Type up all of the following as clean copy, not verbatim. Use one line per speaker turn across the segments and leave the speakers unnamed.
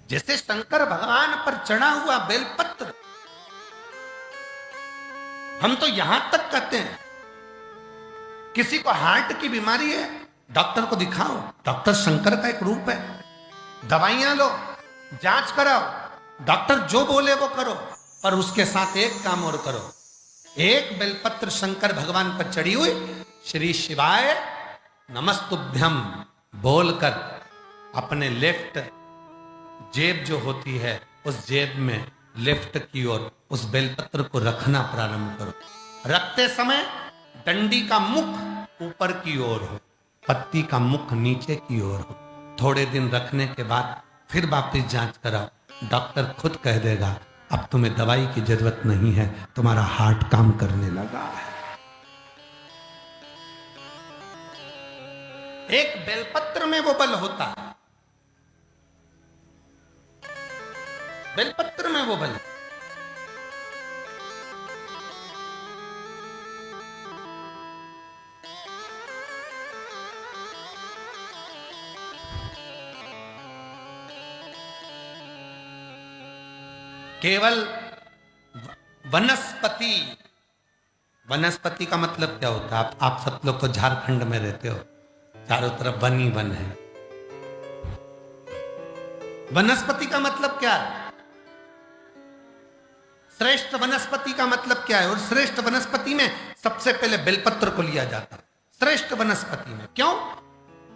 जैसे शंकर भगवान पर चढ़ा हुआ बेलपत्र, हम तो यहां तक कहते हैं किसी को हार्ट की बीमारी है, डॉक्टर को दिखाओ, डॉक्टर शंकर का एक रूप है। दवाइयां लो, जांच कराओ, डॉक्टर जो बोले वो करो, पर उसके साथ एक काम और करो, एक बेलपत्र शंकर भगवान पर चढ़ी हुई श्री शिवाय नमस्तुभ्यम बोलकर अपने लेफ्ट जेब जो होती है उस जेब में लेफ्ट की ओर उस बेलपत्र को रखना प्रारंभ करो। रखते समय डंडी का मुख ऊपर की ओर हो, पत्ती का मुख नीचे की ओर हो। थोड़े दिन रखने के बाद फिर वापस जांच कराओ, डॉक्टर खुद कह देगा अब तुम्हें दवाई की जरूरत नहीं है, तुम्हारा हार्ट काम करने लगा है। एक बेलपत्र में वो बल होता है, बेलपत्र में वो बल। केवल वनस्पति, वनस्पति का मतलब क्या होता है? आप सब लोग तो झारखंड में रहते हो, चारों तरफ वन ही वन है। वनस्पति का मतलब क्या है? श्रेष्ठ वनस्पति का मतलब क्या है? और श्रेष्ठ वनस्पति में सबसे पहले बेलपत्र को लिया जाता है श्रेष्ठ वनस्पति में। क्यों?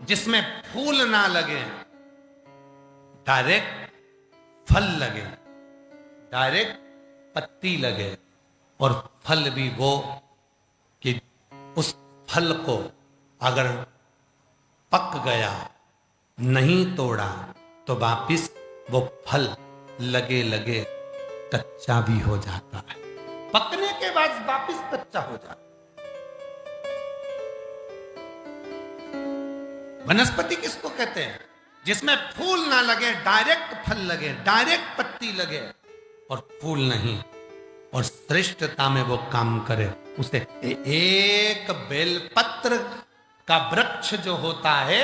जिसमें फूल ना लगे, डायरेक्ट फल लगे, डायरेक्ट पत्ती लगे, और फल भी वो कि उस फल को अगर पक गया, नहीं तोड़ा, तो वापिस वो फल लगे लगे कच्चा भी हो जाता है, पकने के बाद वापिस कच्चा हो जाता है। वनस्पति किसको कहते हैं? जिसमें फूल ना लगे, डायरेक्ट फल लगे, डायरेक्ट पत्ती लगे, और फूल नहीं, और श्रेष्ठता में वो काम करे। उसे एक बेलपत्र का वृक्ष जो होता है,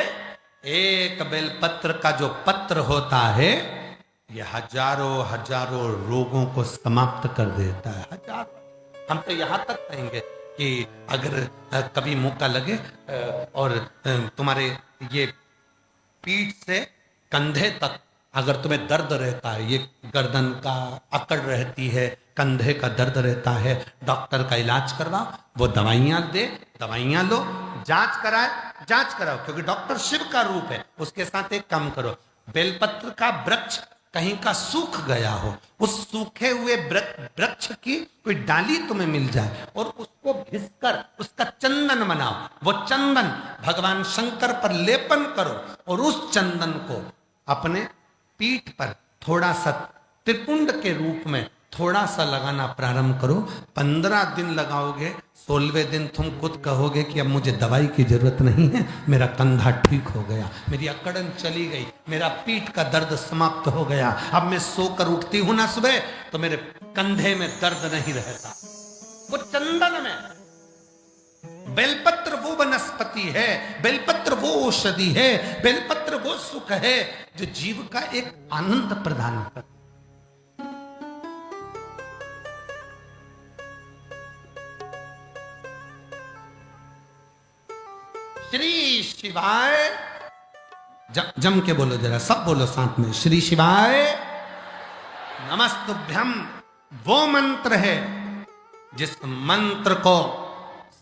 एक बेलपत्र का जो पत्र होता है, ये हजारों हजारों रोगों को समाप्त कर देता है। हजार, हम तो यहां तक कहेंगे कि अगर कभी मौका लगे और तुम्हारे ये पीठ से कंधे तक अगर तुम्हें दर्द रहता है, ये गर्दन का अकड़ रहती है, कंधे का दर्द रहता है, डॉक्टर का इलाज करवाओ, वो दवाइयां दे, दवाइयां लो, जांच कराए, जांच कराओ, क्योंकि डॉक्टर शिव का रूप है। उसके साथ एक काम करो, बेलपत्र का वृक्ष कहीं का सूख गया हो, उस सूखे हुए वृक्ष की कोई डाली तुम्हें मिल जाए और उसको घिसकर उसका चंदन बनाओ, वो चंदन भगवान शंकर पर लेपन करो, और उस चंदन को अपने पीठ पर थोड़ा सा त्रिपुंड के रूप में थोड़ा सा लगाना प्रारंभ करो। 15 दिन लगाओगे, 16वें दिन तुम खुद कहोगे कि अब मुझे दवाई की जरूरत नहीं है, मेरा कंधा ठीक हो गया, मेरी अकड़न चली गई, मेरा पीठ का दर्द समाप्त हो गया, अब मैं सोकर उठती हूं ना सुबह तो मेरे कंधे में दर्द नहीं रहता। वो चंदन में, बेलपत्र वो वनस्पति है, बेलपत्र वो औषधि है, बेलपत्र वो सुख है जो जीव का एक आनंद प्रदान करता। श्री शिवाय, जम के बोलो जरा, सब बोलो साथ में, श्री शिवाय नमस्तुभ्यम वो मंत्र है जिस मंत्र को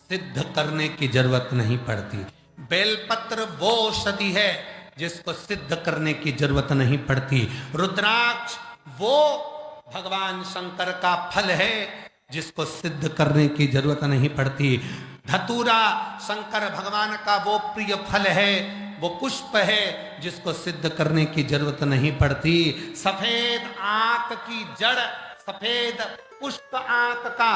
सिद्ध करने की जरूरत नहीं पड़ती। बेलपत्र वो औषधि है जिसको सिद्ध करने की जरूरत नहीं पड़ती। रुद्राक्ष वो भगवान शंकर का फल है जिसको सिद्ध करने की जरूरत नहीं पड़ती। धतूरा शंकर भगवान का वो प्रिय फल है, वो पुष्प है जिसको सिद्ध करने की जरूरत नहीं पड़ती। सफेद आंख की जड़, सफेद पुष्प आंख का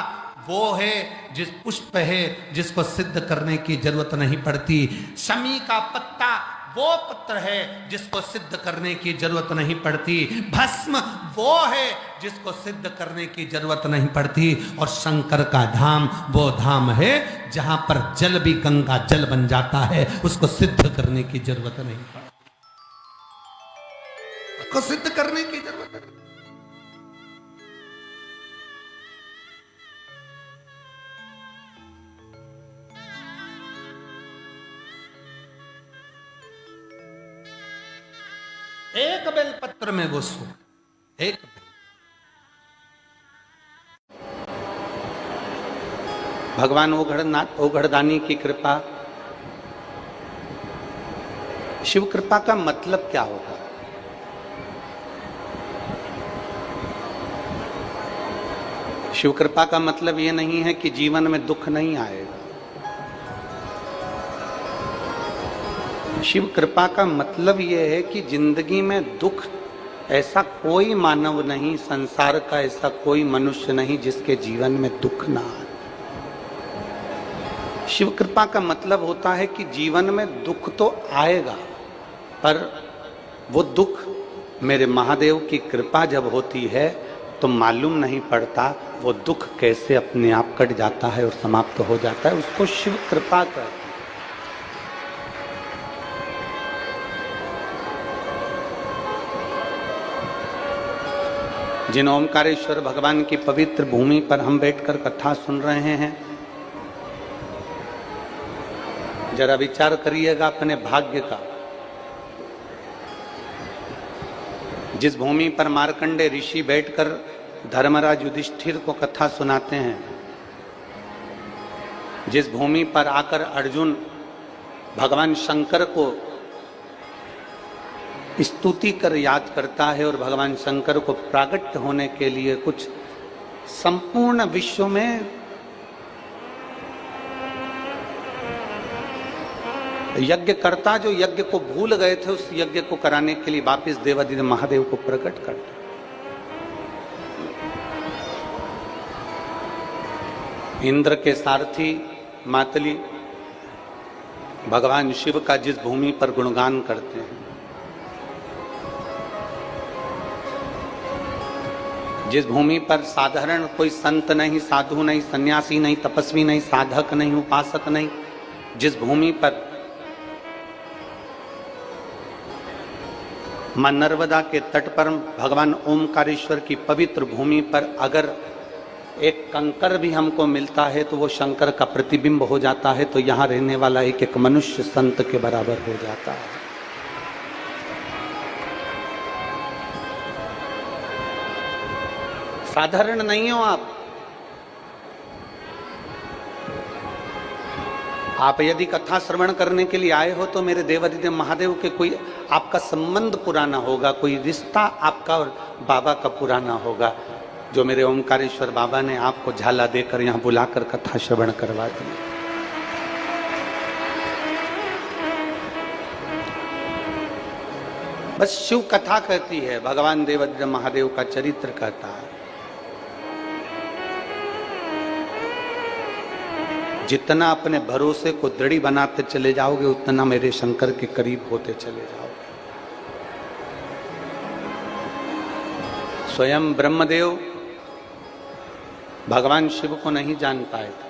वो है जिस पुष्प है जिसको सिद्ध करने की जरूरत नहीं पड़ती। शमी का पत्ता वो पत्र है जिसको सिद्ध करने की जरूरत नहीं पड़ती। भस्म वो है जिसको सिद्ध करने की जरूरत नहीं पड़ती। और शंकर का धाम वो धाम है जहां पर जल भी गंगा जल बन जाता है, उसको सिद्ध करने की जरूरत नहीं पड़ती। को सिद्ध करने की जरूरत है। एक बेलपत्र में वो सुख, एक बेल। भगवान ओघड़दानी की कृपा, शिव कृपा का मतलब क्या होगा? शिव कृपा का मतलब यह नहीं है कि जीवन में दुख नहीं आएगा। शिव कृपा का मतलब यह है कि जिंदगी में दुख, ऐसा कोई मानव नहीं, संसार का ऐसा कोई मनुष्य नहीं जिसके जीवन में दुख ना आए। शिव कृपा का मतलब होता है कि जीवन में दुख तो आएगा, पर वो दुख मेरे महादेव की कृपा जब होती है तो मालूम नहीं पड़ता वो दुख कैसे अपने आप कट जाता है और समाप्त हो जाता है। उसको शिव कृपा कहते हैं। जिन ओमकारेश्वर भगवान की पवित्र भूमि पर हम बैठकर कथा सुन रहे हैं, जरा विचार करिएगा अपने भाग्य का। जिस भूमि पर मार्कंडे ऋषि बैठकर धर्मराज युधिष्ठिर को कथा सुनाते हैं, जिस भूमि पर आकर अर्जुन भगवान शंकर को स्तुति कर याद करता है और भगवान शंकर को प्राकट्य होने के लिए कुछ संपूर्ण विश्व में यज्ञकर्ता जो यज्ञ को भूल गए थे, उस यज्ञ को कराने के लिए वापिस देवादिदेव महादेव को प्रकट करते। इंद्र के सारथी मातली भगवान शिव का जिस भूमि पर गुणगान करते हैं, जिस भूमि पर साधारण कोई संत नहीं, साधु नहीं, सन्यासी नहीं, तपस्वी नहीं, साधक नहीं, उपासक नहीं, जिस भूमि पर मां नर्मदा के तट पर भगवान ओमकारेश्वर की पवित्र भूमि पर अगर एक कंकर भी हमको मिलता है तो वो शंकर का प्रतिबिंब हो जाता है, तो यहां रहने वाला एक एक मनुष्य संत के बराबर हो जाता है। साधारण नहीं हो आप यदि कथा श्रवण करने के लिए आए हो तो मेरे देवादिदेव महादेव के कोई आपका संबंध पुराना होगा, कोई रिश्ता आपका और बाबा का पुराना होगा, जो मेरे ओमकारेश्वर बाबा ने आपको झाला देकर यहां बुलाकर कथा श्रवण करवा दी। बस शिव कथा कहती है, भगवान देवादिदेव महादेव का चरित्र कहता है। जितना अपने भरोसे को दृढ़ बनाते चले जाओगे, उतना मेरे शंकर के करीब होते चले जाओगे। स्वयं ब्रह्मदेव भगवान शिव को नहीं जान पाए थे।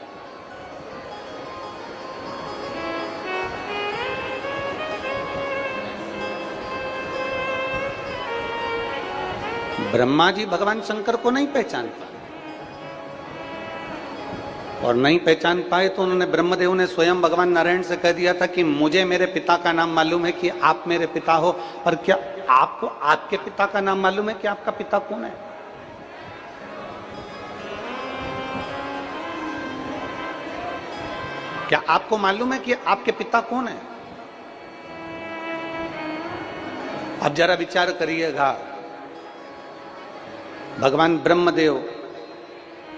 ब्रह्मा जी भगवान शंकर को नहीं पहचान पाए, और नहीं पहचान पाए तो उन्होंने, ब्रह्मदेव ने स्वयं भगवान नारायण से कह दिया था कि मुझे मेरे पिता का नाम मालूम है कि आप मेरे पिता हो, पर क्या आपको आपके पिता का नाम मालूम है कि आपका पिता कौन है? क्या आपको मालूम है कि आपके पिता कौन है? अब जरा विचार करिएगा, भगवान ब्रह्मदेव,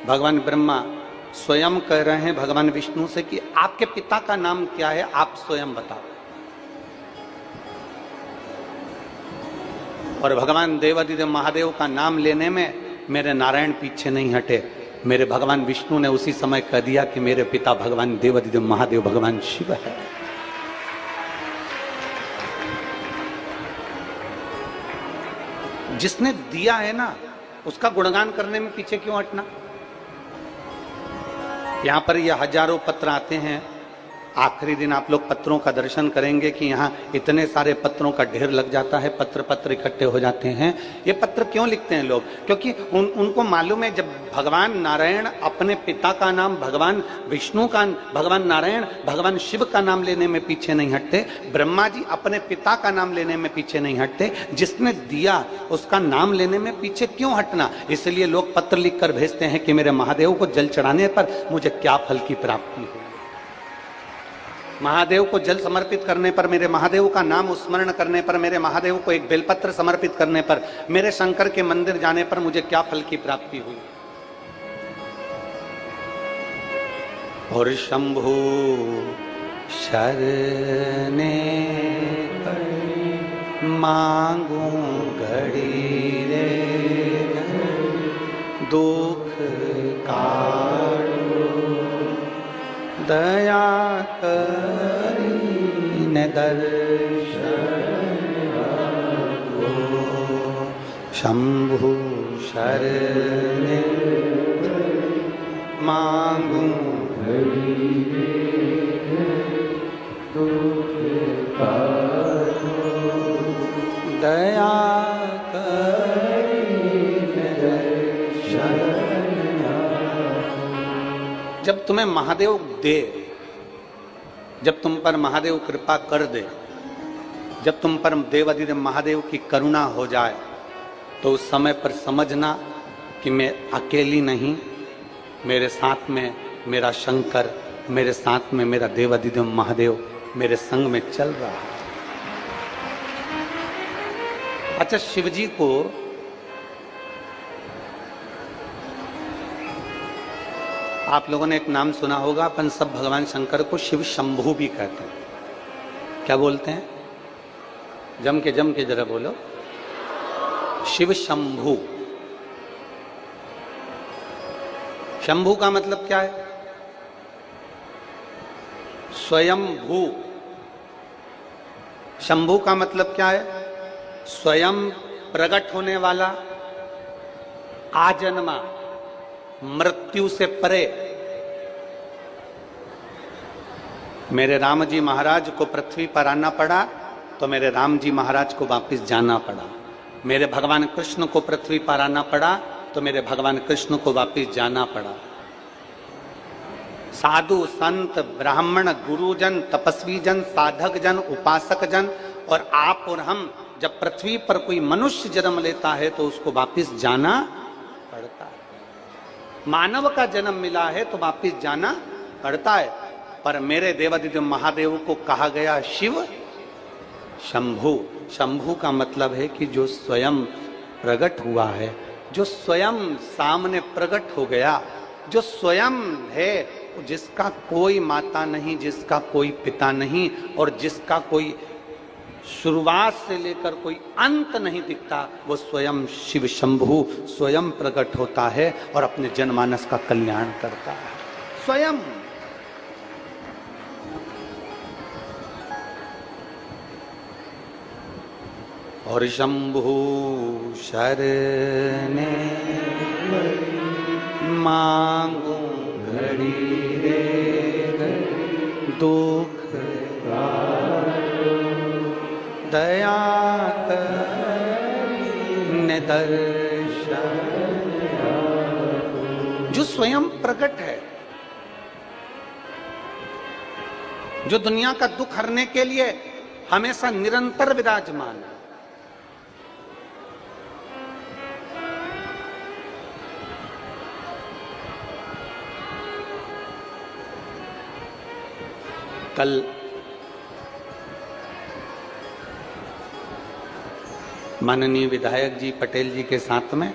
भगवान ब्रह्मा स्वयं कह रहे हैं भगवान विष्णु से कि आपके पिता का नाम क्या है, आप स्वयं बताओ। और भगवान देवादिदेव महादेव का नाम लेने में मेरे नारायण पीछे नहीं हटे। मेरे भगवान विष्णु ने उसी समय कह दिया कि मेरे पिता भगवान देवादिदेव महादेव भगवान शिव है। जिसने दिया है ना, उसका गुणगान करने में पीछे क्यों हटना? यहां पर यह हजारों पत्र आते हैं आखिरी दिन आप लोग पत्रों का दर्शन करेंगे कि यहाँ इतने सारे पत्रों का ढेर लग जाता है, पत्र पत्र इकट्ठे हो जाते हैं। ये पत्र क्यों लिखते हैं लोग? क्योंकि उनको मालूम है जब भगवान नारायण अपने पिता का नाम भगवान विष्णु का, भगवान नारायण भगवान शिव का नाम लेने में पीछे नहीं हटते, ब्रह्मा जी अपने पिता का नाम लेने में पीछे नहीं हटते, जिसने दिया उसका नाम लेने में पीछे क्यों हटना? इसलिए लोग पत्र लिखकर भेजते हैं कि मेरे महादेव को जल चढ़ाने पर मुझे क्या फल की प्राप्ति हो। महादेव को जल समर्पित करने पर, मेरे महादेव का नाम स्मरण करने पर, मेरे महादेव को एक बेलपत्र समर्पित करने पर, मेरे शंकर के मंदिर जाने पर मुझे क्या फल की प्राप्ति हुई। और शंभु शरणे मांगू घड़ी रे दुख काटो दया करीने दर्शन शंभु शरणे मांगू दया जब तुम्हें महादेव दे, जब तुम पर महादेव कृपा कर दे, जब तुम पर देवाधिदेव महादेव की करुणा हो जाए, तो उस समय पर समझना कि मैं अकेली नहीं, मेरे साथ में मेरा शंकर, मेरे साथ में मेरा देवाधिदेव महादेव मेरे संग में चल रहा है। अच्छा, शिवजी को आप लोगों ने एक नाम सुना होगा, अपन सब भगवान शंकर को शिव शंभू भी कहते हैं। क्या बोलते हैं? जम के जरा बोलो, शिव शंभू। शंभू का मतलब क्या है? स्वयं भू। शंभू का मतलब क्या है? स्वयं प्रकट होने वाला, आजन्मा, मृत्यु से परे। मेरे राम जी महाराज को पृथ्वी पर आना पड़ा तो मेरे राम जी महाराज को वापस जाना पड़ा। मेरे भगवान कृष्ण को पृथ्वी पर आना पड़ा तो मेरे भगवान कृष्ण को वापस जाना पड़ा। साधु संत ब्राह्मण गुरुजन तपस्वी जन साधक जन उपासक जन और आप और हम, जब पृथ्वी पर कोई मनुष्य जन्म लेता है तो उसको वापस जाना पड़ता है। मानव का जन्म मिला है तो वापस जाना पड़ता है। पर मेरे देवाधिदेव महादेव को कहा गया शिव शंभु। शंभु का मतलब है कि जो स्वयं प्रकट हुआ है, जो स्वयं सामने प्रकट हो गया, जो स्वयं है, जिसका कोई माता नहीं, जिसका कोई पिता नहीं और जिसका कोई शुरुआत से लेकर कोई अंत नहीं दिखता, वो स्वयं शिव शंभु स्वयं प्रकट होता है और अपने जनमानस का कल्याण करता है स्वयं। और शंभु शरणे मांगू घड़ी रे दुख दया करीने दर्शन। जो स्वयं प्रकट है, जो दुनिया का दुख हरने के लिए हमेशा निरंतर विराजमान है। कल माननीय विधायक जी पटेल जी के साथ में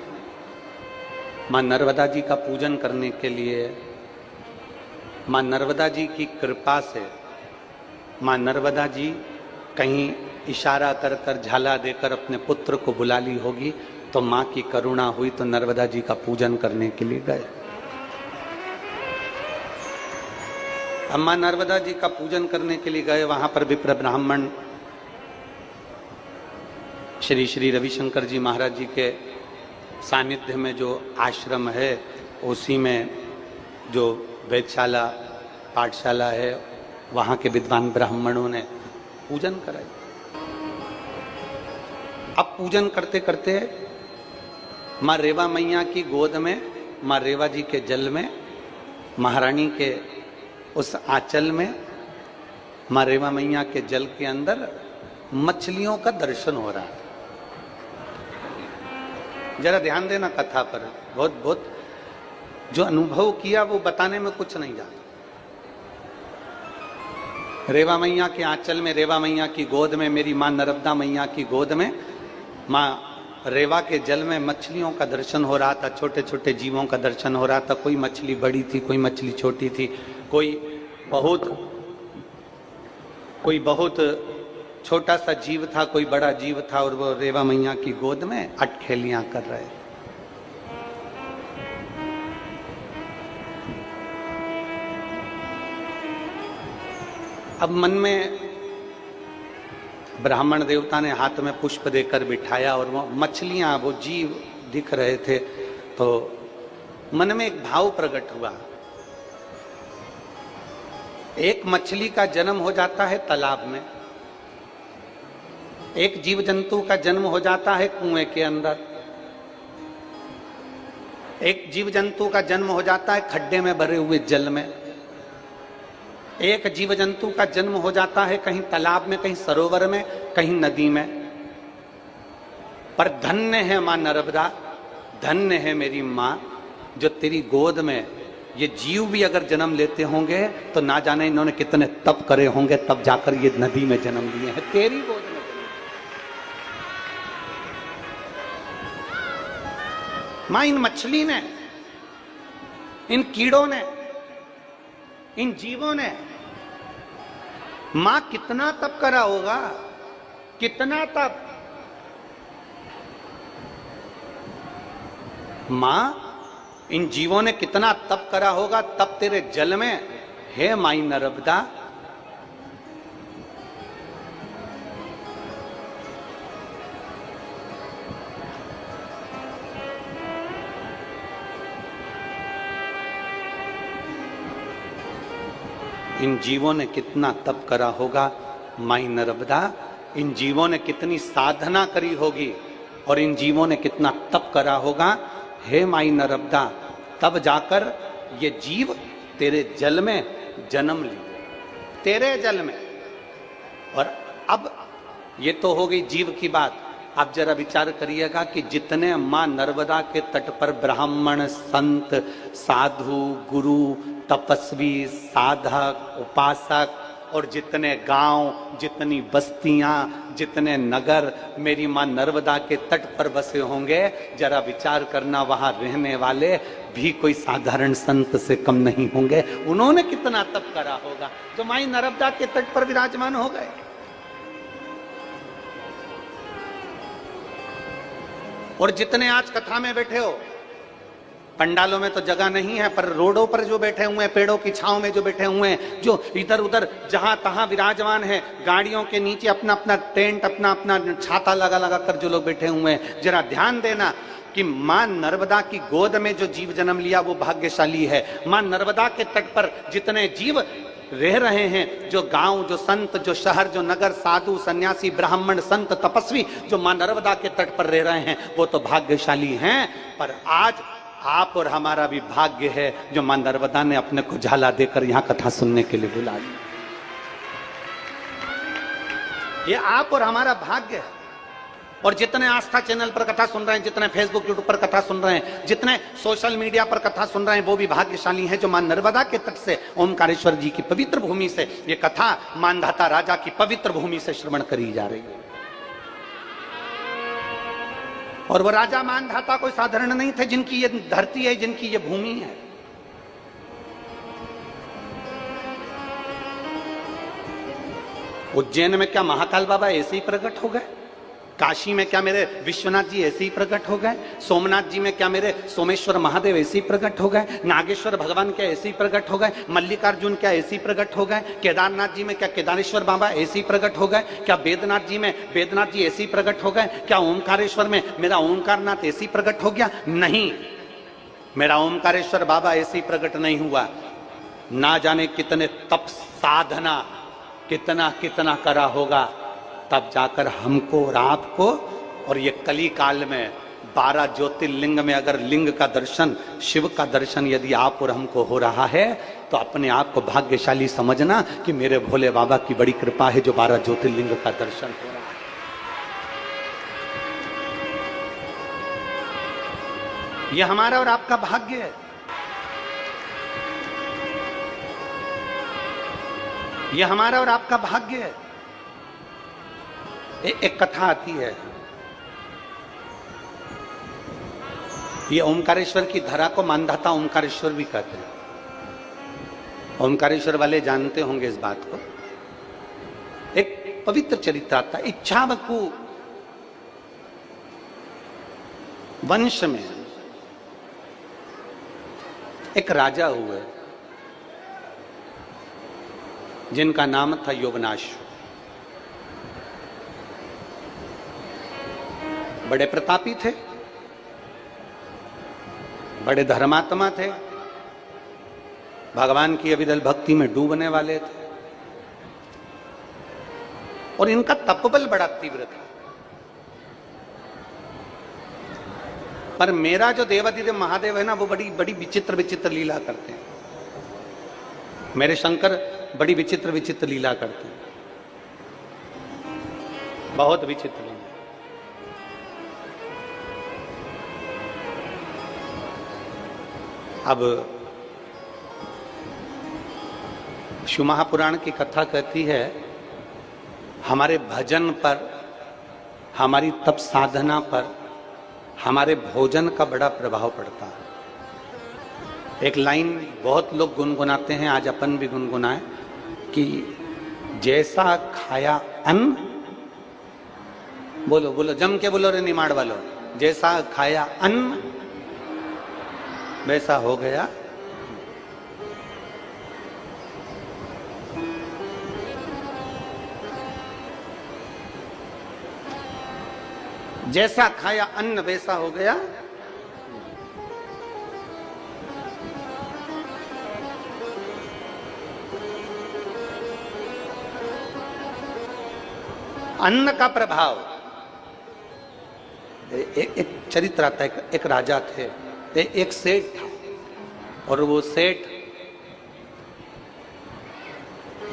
मां नर्मदा जी का पूजन करने के लिए, मां नर्मदा जी की कृपा से, मां नर्मदा जी कहीं इशारा कर कर झाला देकर अपने पुत्र को बुला ली होगी, तो मां की करुणा हुई तो नर्मदा जी का पूजन करने के लिए गए। मां नर्मदा जी का पूजन करने के लिए गए। वहां पर विप्र ब्राह्मण श्री श्री रविशंकर जी महाराज जी के सानिध्य में जो आश्रम है, उसी में जो वेदशाला पाठशाला है, वहां के विद्वान ब्राह्मणों ने पूजन कराई। अब पूजन करते करते मां रेवा मैया की गोद में, मां रेवा जी के जल में, महारानी के उस आंचल में, मां रेवा मैया के जल के अंदर मछलियों का दर्शन हो रहा है। जरा ध्यान देना कथा पर, बहुत बहुत जो अनुभव किया वो बताने में कुछ नहीं जाता। रेवा मैया के आंचल में, रेवा मैया की गोद में, मेरी मां नर्मदा मैया की गोद में, मां रेवा के जल में मछलियों का दर्शन हो रहा था, छोटे छोटे जीवों का दर्शन हो रहा था। कोई मछली बड़ी थी, कोई मछली छोटी थी, कोई बहुत छोटा सा जीव था, कोई बड़ा जीव था, और वो रेवा मैया की गोद में अटखेलियां कर रहे थे। अब मन में ब्राह्मण देवता ने हाथ में पुष्प देकर बिठाया और वो मछलियां, वो जीव दिख रहे थे, तो मन में एक भाव प्रकट हुआ। एक मछली का जन्म हो जाता है तालाब में, एक जीव जंतु का जन्म हो जाता है कुएं के अंदर, एक जीव जंतु का जन्म हो जाता है खड्डे में भरे हुए जल में, एक जीव जंतु का जन्म हो जाता है कहीं तालाब में, कहीं सरोवर में, कहीं नदी में। पर धन्य है मां नर्मदा, धन्य है मेरी मां, जो तेरी गोद में ये जीव भी अगर जन्म लेते होंगे तो ना जाने इन्होंने कितने तप करे होंगे, तब जाकर ये नदी में जन्म लिए हैं, तेरी गोद में। मां इन मछली ने, इन कीड़ों ने, इन जीवों ने, मां कितना तप करा होगा, कितना तप। मां इन जीवों ने कितना तप करा होगा, तब तेरे जल में, हे माई नर्मदा। इन जीवों ने कितना तप करा होगा माई नर्मदा, इन जीवों ने कितनी साधना करी होगी और इन जीवों ने कितना तप करा होगा, हे माई नर्मदा, तब जाकर ये जीव तेरे जल में जन्म लिए, तेरे जल में। और अब ये तो हो गई जीव की बात। आप जरा विचार करिएगा कि जितने मां नर्मदा के तट पर ब्राह्मण, संत, साधु, गुरु, तपस्वी, साधक, उपासक और जितने गांव, जितनी बस्तियां, जितने नगर मेरी मां नर्मदा के तट पर बसे होंगे, जरा विचार करना वहां रहने वाले भी कोई साधारण संत से कम नहीं होंगे। उन्होंने कितना तप करा होगा जो माई नर्मदा के तट पर विराजमान हो गए। और जितने आज कथा में बैठे हो, पंडालों में तो जगह नहीं है, पर रोडों पर जो बैठे हुए हैं, पेड़ों की छांव में जो बैठे हुए हैं, जो इधर उधर जहां तहां विराजमान है, गाड़ियों के नीचे अपना अपना टेंट, अपना अपना छाता लगा लगा कर जो लोग बैठे हुए हैं, जरा ध्यान देना कि मां नर्मदा की गोद में जो जीव जन्म लिया वो भाग्यशाली है। मां नर्मदा के तट पर जितने जीव रह रहे हैं, जो गांव, जो संत, जो शहर, जो नगर, साधु, सन्यासी, ब्राह्मण, संत, तपस्वी जो मां नर्मदा के तट पर रह रहे हैं, वो तो भाग्यशाली हैं। पर आज आप और हमारा भी भाग्य है जो मां नर्मदा ने अपने को झाला देकर यहां कथा सुनने के लिए बुला लिया। ये आप और हमारा भाग्य है। और जितने आस्था चैनल पर कथा सुन रहे हैं, जितने फेसबुक यूट्यूब पर कथा सुन रहे हैं, जितने सोशल मीडिया पर कथा सुन रहे हैं, वो भी भाग्यशाली हैं जो मां नर्मदा के तट से, ओमकारेश्वर जी की पवित्र भूमि से ये कथा मानधाता राजा की पवित्र भूमि से श्रवण करी जा रही है। और वो राजा मानधाता कोई साधारण नहीं थे, जिनकी ये धरती है, जिनकी ये भूमि है। उज्जैन में क्या महाकाल बाबा ऐसे ही प्रकट हो गए? काशी में क्या मेरे विश्वनाथ जी ऐसे ही प्रकट हो गए? सोमनाथ जी में क्या मेरे सोमेश्वर महादेव ऐसे ही प्रकट हो गए? नागेश्वर भगवान क्या ऐसे ही प्रकट हो गए? मल्लिकार्जुन क्या ऐसे ही प्रकट हो गए? केदारनाथ जी में क्या केदारेश्वर बाबा ऐसे ही प्रकट हो गए? क्या वेदनाथ जी में वेदनाथ जी ऐसे ही प्रकट हो गए? क्या ओमकारेश्वर में मेरा ओमकारनाथ ऐसे ही प्रकट हो गया? नहीं, मेरा ओमकारेश्वर बाबा ऐसे ही प्रकट नहीं हुआ। ना जाने कितने तप साधना कितना कितना करा होगा, तब जाकर हमको और आपको और ये कली काल में 12 ज्योतिर्लिंग में अगर लिंग का दर्शन, शिव का दर्शन यदि आप और हमको हो रहा है तो अपने आप को भाग्यशाली समझना कि मेरे भोले बाबा की बड़ी कृपा है जो 12 ज्योतिर्लिंग का दर्शन हो रहा है। यह हमारा और आपका भाग्य है। यह हमारा और आपका भाग्य है। एक कथा आती है, ये ओमकारेश्वर की धरा को मानधाता ओमकारेश्वर भी कहते हैं। ओमकारेश्वर वाले जानते होंगे इस बात को। एक पवित्र चरित्र आता, इच्छावकु वंश में एक राजा हुए जिनका नाम था योगनाश। बड़े प्रतापी थे, बड़े धर्मात्मा थे, भगवान की अविरल भक्ति में डूबने वाले थे और इनका तपबल बड़ा तीव्र था। पर मेरा जो देवाधिदेव महादेव है ना, वो बड़ी बड़ी विचित्र विचित्र लीला करते हैं। मेरे शंकर बड़ी विचित्र विचित्र लीला करते हैं, बहुत विचित्र लीला। अब शिव महापुराण की कथा कहती है हमारे भजन पर, हमारी तप साधना पर, हमारे भोजन का बड़ा प्रभाव पड़ता है। एक लाइन बहुत लोग गुनगुनाते हैं, आज अपन भी गुनगुनाए कि जैसा खाया अन्न, बोलो बोलो जम के बोलो रे निमाड़ वालो, जैसा खाया अन्न वैसा हो गया। जैसा खाया अन्न वैसा हो गया। अन्न का प्रभाव। एक चरित्र आता है, एक राजा थे, एक सेठ था और वो सेठ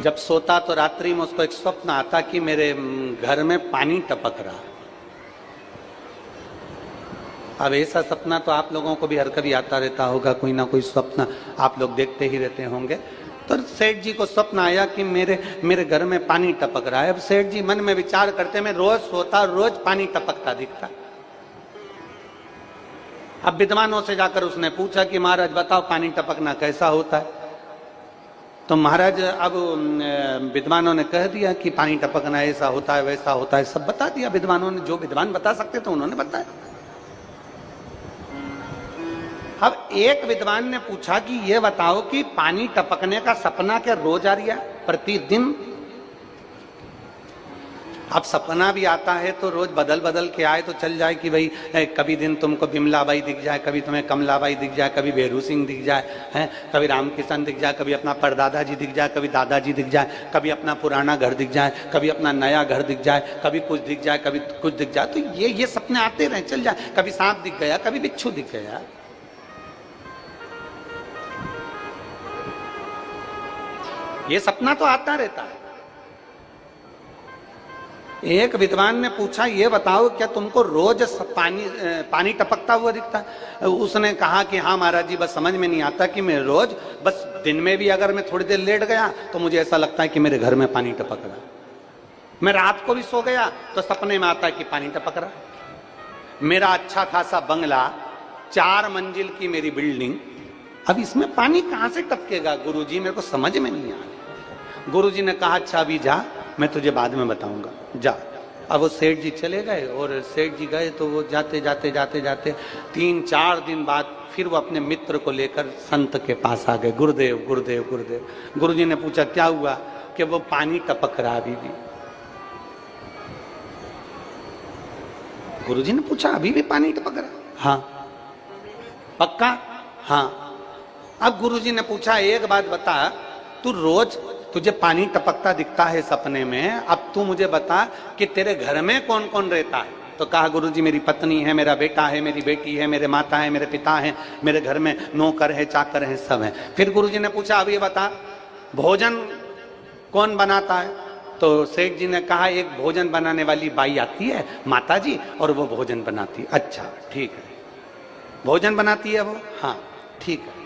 जब सोता तो रात्रि में उसको एक स्वप्न आता कि मेरे घर में पानी टपक रहा। अब ऐसा सपना तो आप लोगों को भी हर कभी आता रहता होगा, कोई ना कोई स्वप्न आप लोग देखते ही रहते होंगे। तो सेठ जी को स्वप्न आया कि मेरे घर में पानी टपक रहा है। अब सेठ जी मन में विचार करते, मैं रोज सोता रोज पानी टपकता दिखता। अब विद्वानों से जाकर उसने पूछा कि महाराज बताओ पानी टपकना कैसा होता है। तो महाराज अब विद्वानों ने कह दिया कि पानी टपकना ऐसा होता है वैसा होता है, सब बता दिया विद्वानों ने, जो विद्वान बता सकते थे उन्होंने बताया। अब एक विद्वान ने पूछा कि यह बताओ कि पानी टपकने का सपना क्या रोज आ रहा है, प्रतिदिन? अब सपना भी आता है तो रोज बदल बदल के आए तो चल जाए कि भाई कभी दिन तुमको बिमलाबाई दिख जाए, कभी तुम्हें कमलाबाई दिख जाए, कभी बेरू सिंह दिख जाए, हैं कभी रामकिशन दिख जाए, कभी अपना परदादा जी दिख जाए, कभी दादाजी दिख जाए, कभी अपना पुराना घर दिख जाए, कभी अपना नया घर दिख जाए, कभी कुछ दिख जाए, कभी कुछ दिख जाए। तो ये सपने आते रहे, चल जाए। कभी सांप दिख गया, कभी बिच्छू दिख गया। ये सपना तो आता रहता है। एक विद्वान ने पूछा ये बताओ क्या तुमको रोज पानी टपकता हुआ दिखता है? उसने कहा कि हाँ महाराज जी, बस समझ में नहीं आता कि मैं रोज, बस दिन में भी अगर मैं थोड़ी देर लेट गया तो मुझे ऐसा लगता है कि मेरे घर में पानी टपक रहा। मैं रात को भी सो गया तो सपने में आता है कि पानी टपक रहा। मेरा अच्छा खासा बंगला, 4 मंजिल की मेरी बिल्डिंग, अब इसमें पानी कहां से टपकेगा गुरुजी, मेरे को समझ में नहीं आया। गुरुजी ने कहा अच्छा अभी जा, मैं तुझे बाद में बताऊंगा, जा। अब वो सेठ जी चले गए और सेठ जी गए तो वो जाते जाते जाते जाते 3-4 दिन बाद फिर वो अपने मित्र को लेकर संत के पास आ गए। गुरुदेव गुरुदेव गुरुदेव। गुरुजी ने पूछा क्या हुआ? कि वो पानी टपक रहा अभी भी। गुरुजी ने पूछा अभी भी पानी टपक रहा? हाँ। पक्का? हाँ। अब गुरुजी ने पूछा, एक बात बता, तू रोज तुझे पानी टपकता दिखता है सपने में, अब तू मुझे बता कि तेरे घर में कौन कौन रहता है? तो कहा, गुरुजी मेरी पत्नी है, मेरा बेटा है, मेरी बेटी है, मेरे माता है, मेरे पिता है, मेरे घर में नौकर है, चाकर है, सब है। फिर गुरुजी ने पूछा, अब ये बता भोजन कौन बनाता है? तो सेठ जी ने कहा, एक भोजन बनाने वाली बाई आती है माता जी, और वो भोजन बनाती है। अच्छा ठीक है, भोजन बनाती है वो? हाँ ठीक है।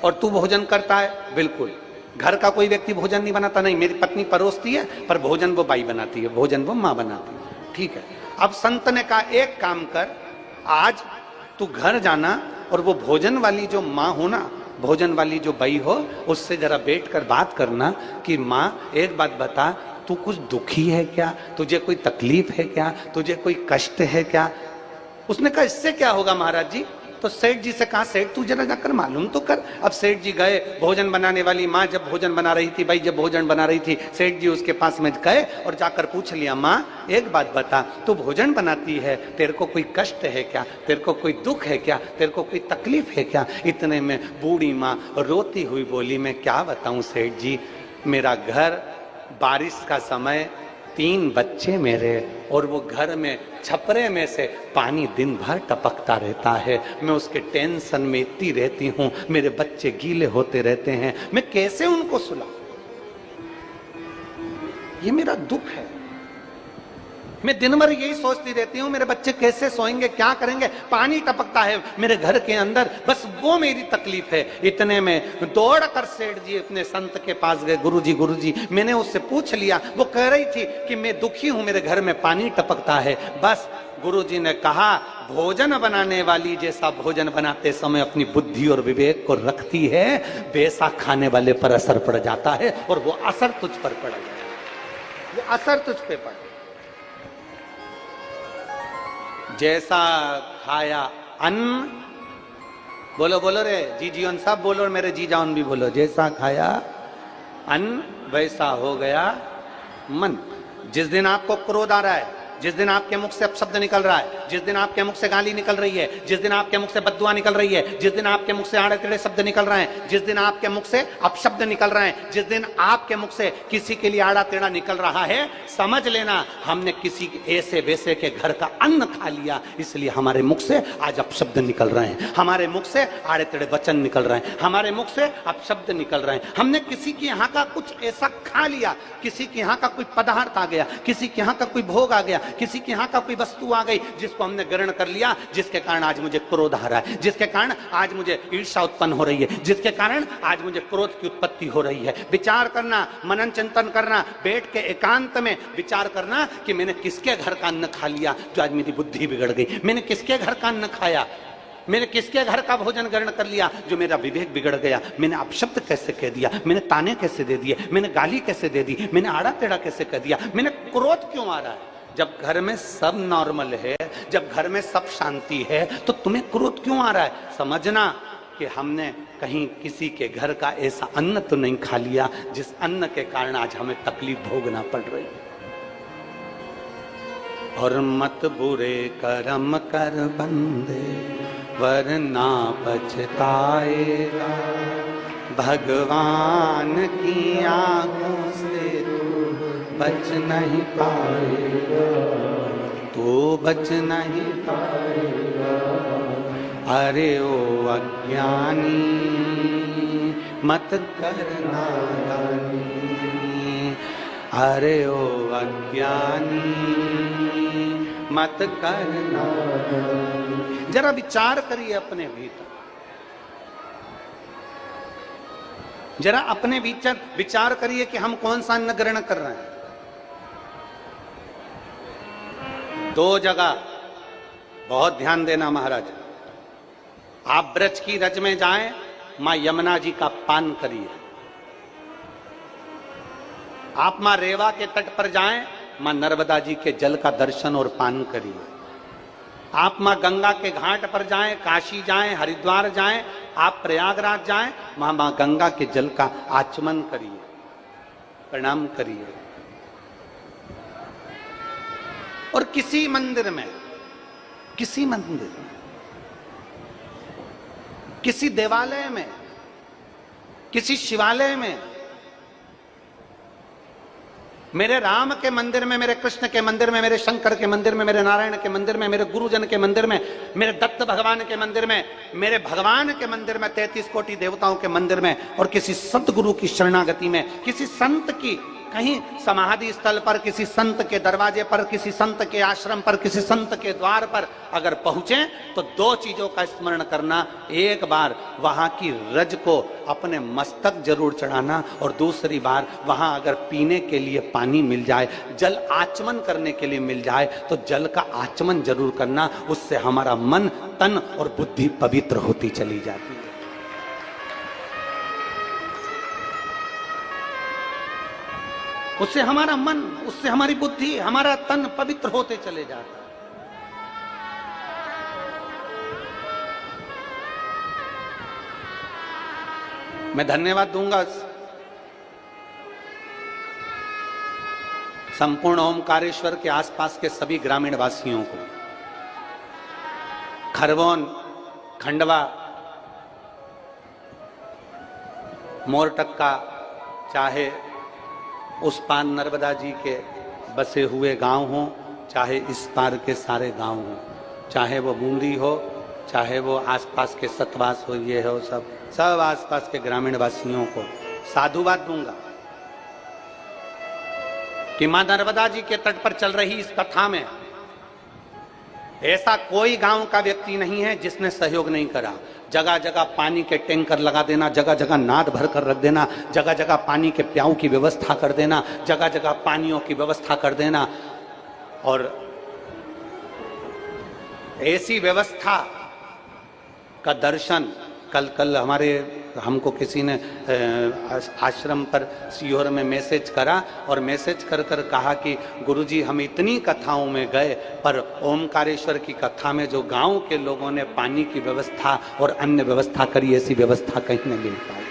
और तू भोजन करता है? बिल्कुल। घर का कोई व्यक्ति भोजन नहीं बनाता? नहीं, मेरी पत्नी परोसती है, पर भोजन वो बाई बनाती है, भोजन वो माँ बनाती है। ठीक है। अब संत ने कहा, एक काम कर, आज तू घर जाना और वो भोजन वाली जो माँ हो ना, भोजन वाली जो बाई हो, उससे जरा बैठकर बात करना कि माँ एक बात बता, तू कुछ दुखी है क्या? तुझे कोई तकलीफ है क्या? तुझे कोई कष्ट है क्या? उसने कहा, इससे क्या होगा महाराज जी? तो सेठ जी से कहा, सेठ तू जरा जाकर मालूम तो कर। अब सेठ जी गए, भोजन बनाने वाली माँ जब भोजन बना रही थी, भाई जब भोजन बना रही थी, सेठ जी उसके पास में गए और जाकर पूछ लिया, माँ एक बात बता, तू भोजन बनाती है, तेरे को कोई कष्ट है क्या? तेरे को कोई दुख है क्या? तेरे को कोई तकलीफ है क्या? इतने में बूढ़ी माँ रोती हुई बोली, मैं क्या बताऊं सेठ जी, मेरा घर, बारिश का समय, 3 बच्चे मेरे, और वो घर में छपरे में से पानी दिन भर टपकता रहता है, मैं उसके टेंशन में इतनी रहती हूँ, मेरे बच्चे गीले होते रहते हैं, मैं कैसे उनको सुलाऊं? ये मेरा दुख है। मैं दिन भर यही सोचती रहती हूँ, मेरे बच्चे कैसे सोएंगे, क्या करेंगे, पानी टपकता है मेरे घर के अंदर, बस वो मेरी तकलीफ है। इतने में दौड़ कर सेठ जी अपने संत के पास गए, गुरुजी मैंने उससे पूछ लिया, वो कह रही थी कि मैं दुखी हूं, मेरे घर में पानी टपकता है। बस गुरुजी ने कहा, भोजन बनाने वाली जैसा भोजन बनाते समय अपनी बुद्धि और विवेक को रखती है, वैसा खाने वाले पर असर पड़ जाता है, और वो असर तुझ पर पड़ गया, वो असर तुझ पे पड़। जैसा खाया अन्न, बोलो बोलो रे जी जीवन सब बोलो, और मेरे जी जान भी बोलो, जैसा खाया अन्न वैसा हो गया मन। जिस दिन आपको क्रोध आ रहा है, जिस दिन आपके मुख से अपशब्द निकल रहा है, जिस दिन आपके मुख से गाली निकल रही है, जिस दिन आपके मुख से बद्दुआ निकल रही है, जिस दिन आपके मुख से आड़े टेढ़े शब्द निकल रहे हैं, जिस दिन आपके मुख से अपशब्द निकल रहे हैं, जिस दिन आपके मुख से किसी के लिए आड़ा टेढ़ा निकल रहा है, समझ लेना हमने किसी ऐसे वैसे के घर का अन्न खा लिया, इसलिए हमारे मुख से आज अपशब्द निकल रहे हैं, हमारे मुख से आड़े टेढ़े वचन निकल रहे हैं, हमारे मुख से अपशब्द निकल रहे हैं। हमने किसी के यहाँ का कुछ ऐसा खा लिया, किसी के यहाँ का कोई पदार्थ आ गया, किसी के यहाँ का कोई भोग आ गया, किसी के यहाँ का कोई वस्तु आ गई, जिसको हमने ग्रहण कर लिया, जिसके कारण आज मुझे क्रोध आ रहा है, जिसके कारण आज मुझे ईर्ष्या उत्पन्न हो रही है, जिसके कारण आज मुझे क्रोध की उत्पत्ति हो रही है। विचार करना, मनन चिंतन करना, बैठ के एकांत में विचार करना कि मैंने किसके घर का अन्न खा लिया जो आज मेरी बुद्धि बिगड़ गई, मैंने किसके घर का अन्न खाया, मैंने किसके घर का भोजन ग्रहण कर लिया जो मेरा विवेक बिगड़ गया, मैंने अपशब्द कैसे कह दिया, मैंने ताने कैसे दे दिए, मैंने गाली कैसे दे दी, मैंने आड़ा टेढ़ा कैसे कह दिया, मैंने क्रोध क्यों आ रहा है? जब घर में सब नॉर्मल है, जब घर में सब शांति है, तो तुम्हें क्रोध क्यों आ रहा है? समझना कि हमने कहीं किसी के घर का ऐसा अन्न तो नहीं खा लिया जिस अन्न के कारण आज हमें तकलीफ भोगना पड़ रही है। और मत बुरे कर्म कर बंदे वरना पछताएगा, भगवान की आंखों से बच नहीं पाएगा, तो बच नहीं पाएगा। अरे ओ अज्ञानी मत करना दानी, अरे ओ अज्ञानी मत करना दानी। जरा विचार करिए अपने भीतर, जरा अपने विचार करिए कि हम कौन सा अन्न ग्रहण कर रहे हैं। 2 जगह बहुत ध्यान देना महाराज, आप ब्रज की रज में जाएं, मां यमुना जी का पान करिए। आप मां रेवा के तट पर जाएं, मां नर्मदा जी के जल का दर्शन और पान करिए। आप मां गंगा के घाट पर जाएं, काशी जाएं, हरिद्वार जाएं, आप प्रयागराज जाएं, मां गंगा के जल का आचमन करिए, प्रणाम करिए। और किसी मंदिर में, किसी देवालय में किसी शिवालय में, मेरे राम के मंदिर में, मेरे कृष्ण के मंदिर में, मेरे शंकर के मंदिर में, मेरे नारायण के मंदिर में, मेरे गुरुजन के मंदिर में, मेरे दत्त भगवान के मंदिर में, मेरे भगवान के मंदिर में, 33 कोटि देवताओं के मंदिर में, और किसी संत गुरु की शरणागति में, किसी संत की कहीं समाधि स्थल पर, किसी संत के दरवाजे पर, किसी संत के आश्रम पर, किसी संत के द्वार पर अगर पहुंचे तो दो चीजों का स्मरण करना। एक बार वहां की रज को अपने मस्तक जरूर चढ़ाना, और दूसरी बार वहां अगर पीने के लिए पानी मिल जाए, जल आचमन करने के लिए मिल जाए, तो जल का आचमन जरूर करना। उससे हमारा मन, तन और बुद्धि पवित्र होती चली जाती है। उससे हमारा मन, उससे हमारी बुद्धि, हमारा तन पवित्र होते चले जाता है। मैं धन्यवाद दूंगा संपूर्ण ओमकारेश्वर के आसपास के सभी ग्रामीण वासियों को। खरगोन, खंडवा, मोरटक्का, चाहे उस पार नर्मदा जी के बसे हुए गांव हों, चाहे इस पार के सारे गांव हों, चाहे वो बूंदी हो, चाहे वो आसपास के सतवास हो, ये हो, सब आसपास के ग्रामीण वासियों को साधुवाद दूंगा कि मां नर्मदा जी के तट पर चल रही इस कथा में ऐसा कोई गांव का व्यक्ति नहीं है जिसने सहयोग नहीं करा। जगह जगह पानी के टैंकर लगा देना, जगह जगह नाद भर कर रख देना, जगह जगह पानी के प्याऊ की व्यवस्था कर देना, जगह जगह पानियों की व्यवस्था कर देना, और ऐसी व्यवस्था का दर्शन कल हमको किसी ने आश्रम पर सीहोर में मैसेज करा, और मैसेज कर कर कहा कि गुरुजी हम इतनी कथाओं में गए, पर ओमकारेश्वर की कथा में जो गांव के लोगों ने पानी की व्यवस्था और अन्य व्यवस्था करी, ऐसी व्यवस्था कहीं नहीं मिल पाई।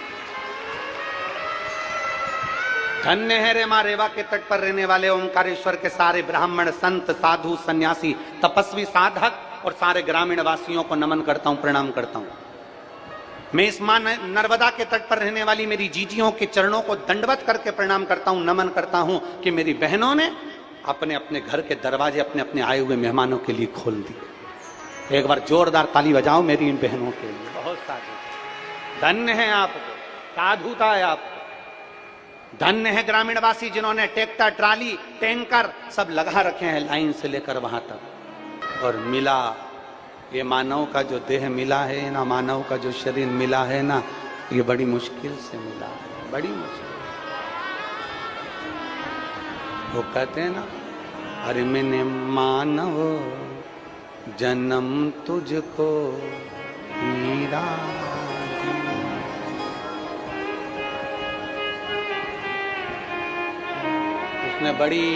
धन्य है रे मां रेवा के तट पर रहने वाले ओमकारेश्वर के सारे ब्राह्मण, संत, साधु, सन्यासी, तपस्वी, साधक और सारे ग्रामीण वासियों को नमन करता हूं, प्रणाम करता हूं। मैं इस मां नर्मदा के तट पर रहने वाली मेरी जीजियों के चरणों को दंडवत करके प्रणाम करता हूं, नमन करता हूं कि मेरी बहनों ने अपने अपने घर के दरवाजे अपने अपने आए हुए मेहमानों के लिए खोल दिए। एक बार जोरदार ताली बजाओ मेरी इन बहनों के लिए। बहुत साधु, धन्य है आपको, साधुता है आपको। धन्य है ग्रामीणवासी जिन्होंने ट्रैक्टर, ट्राली, टैंकर सब लगा रखे हैं लाइन से लेकर वहां तक। और मिला ये मानव का जो देह मिला है ना, मानव का जो शरीर मिला है ना, ये बड़ी मुश्किल से मिला है, बड़ी मुश्किल। वो कहते हैं ना, अरे मैंने मानव जन्म तुझको हीरा, उसने बड़ी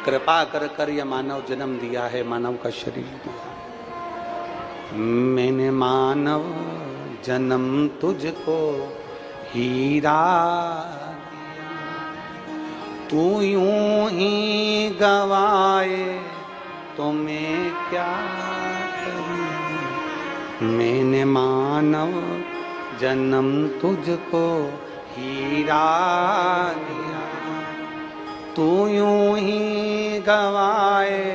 कृपा कर कर यह मानव जन्म दिया है, मानव का शरीर दिया। मैंने मानव जन्म तुझको हीरा दिया, तू यूं ही गवाए तो मैं क्या करूं। मैंने मानव जन्म तुझको हीरा दिया, तू यूं ही गवाए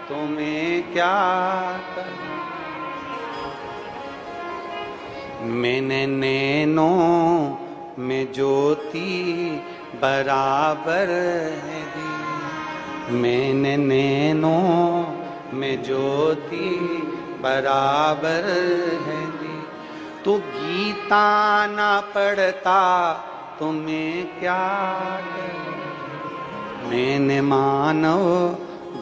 तो मैं क्या करूं। मैंने नैनों में ज्योति बराबर है दी, मैंने नैनों में ज्योति बराबर है दी। तू गीता ना पढ़ता तो मैं क्या करूं। मैंने मानव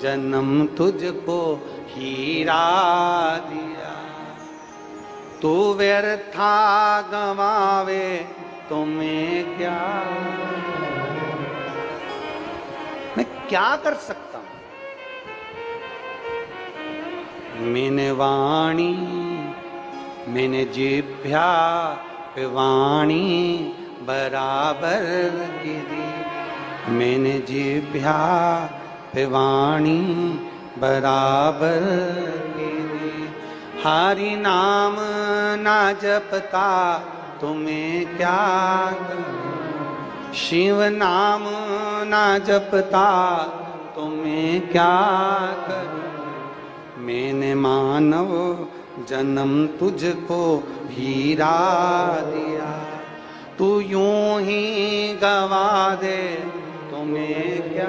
जन्म तुझको हीरा दिया, तू व्यर्था गवावे तो मैं क्या, मैं क्या कर सकता हूं। मैंने वाणी, मैंने जिभ्या पे वाणी बराबर की दी, मैंने जिभ्या पे वाणी बराबर की दी। हरि नाम ना जपता
तुम्हें क्या करूं, शिव नाम ना जपता तुम्हें क्या करूं, मैंने मानव जन्म तुझको हीरा दिया, तू यूं ही गवा दे तुम्हें क्या,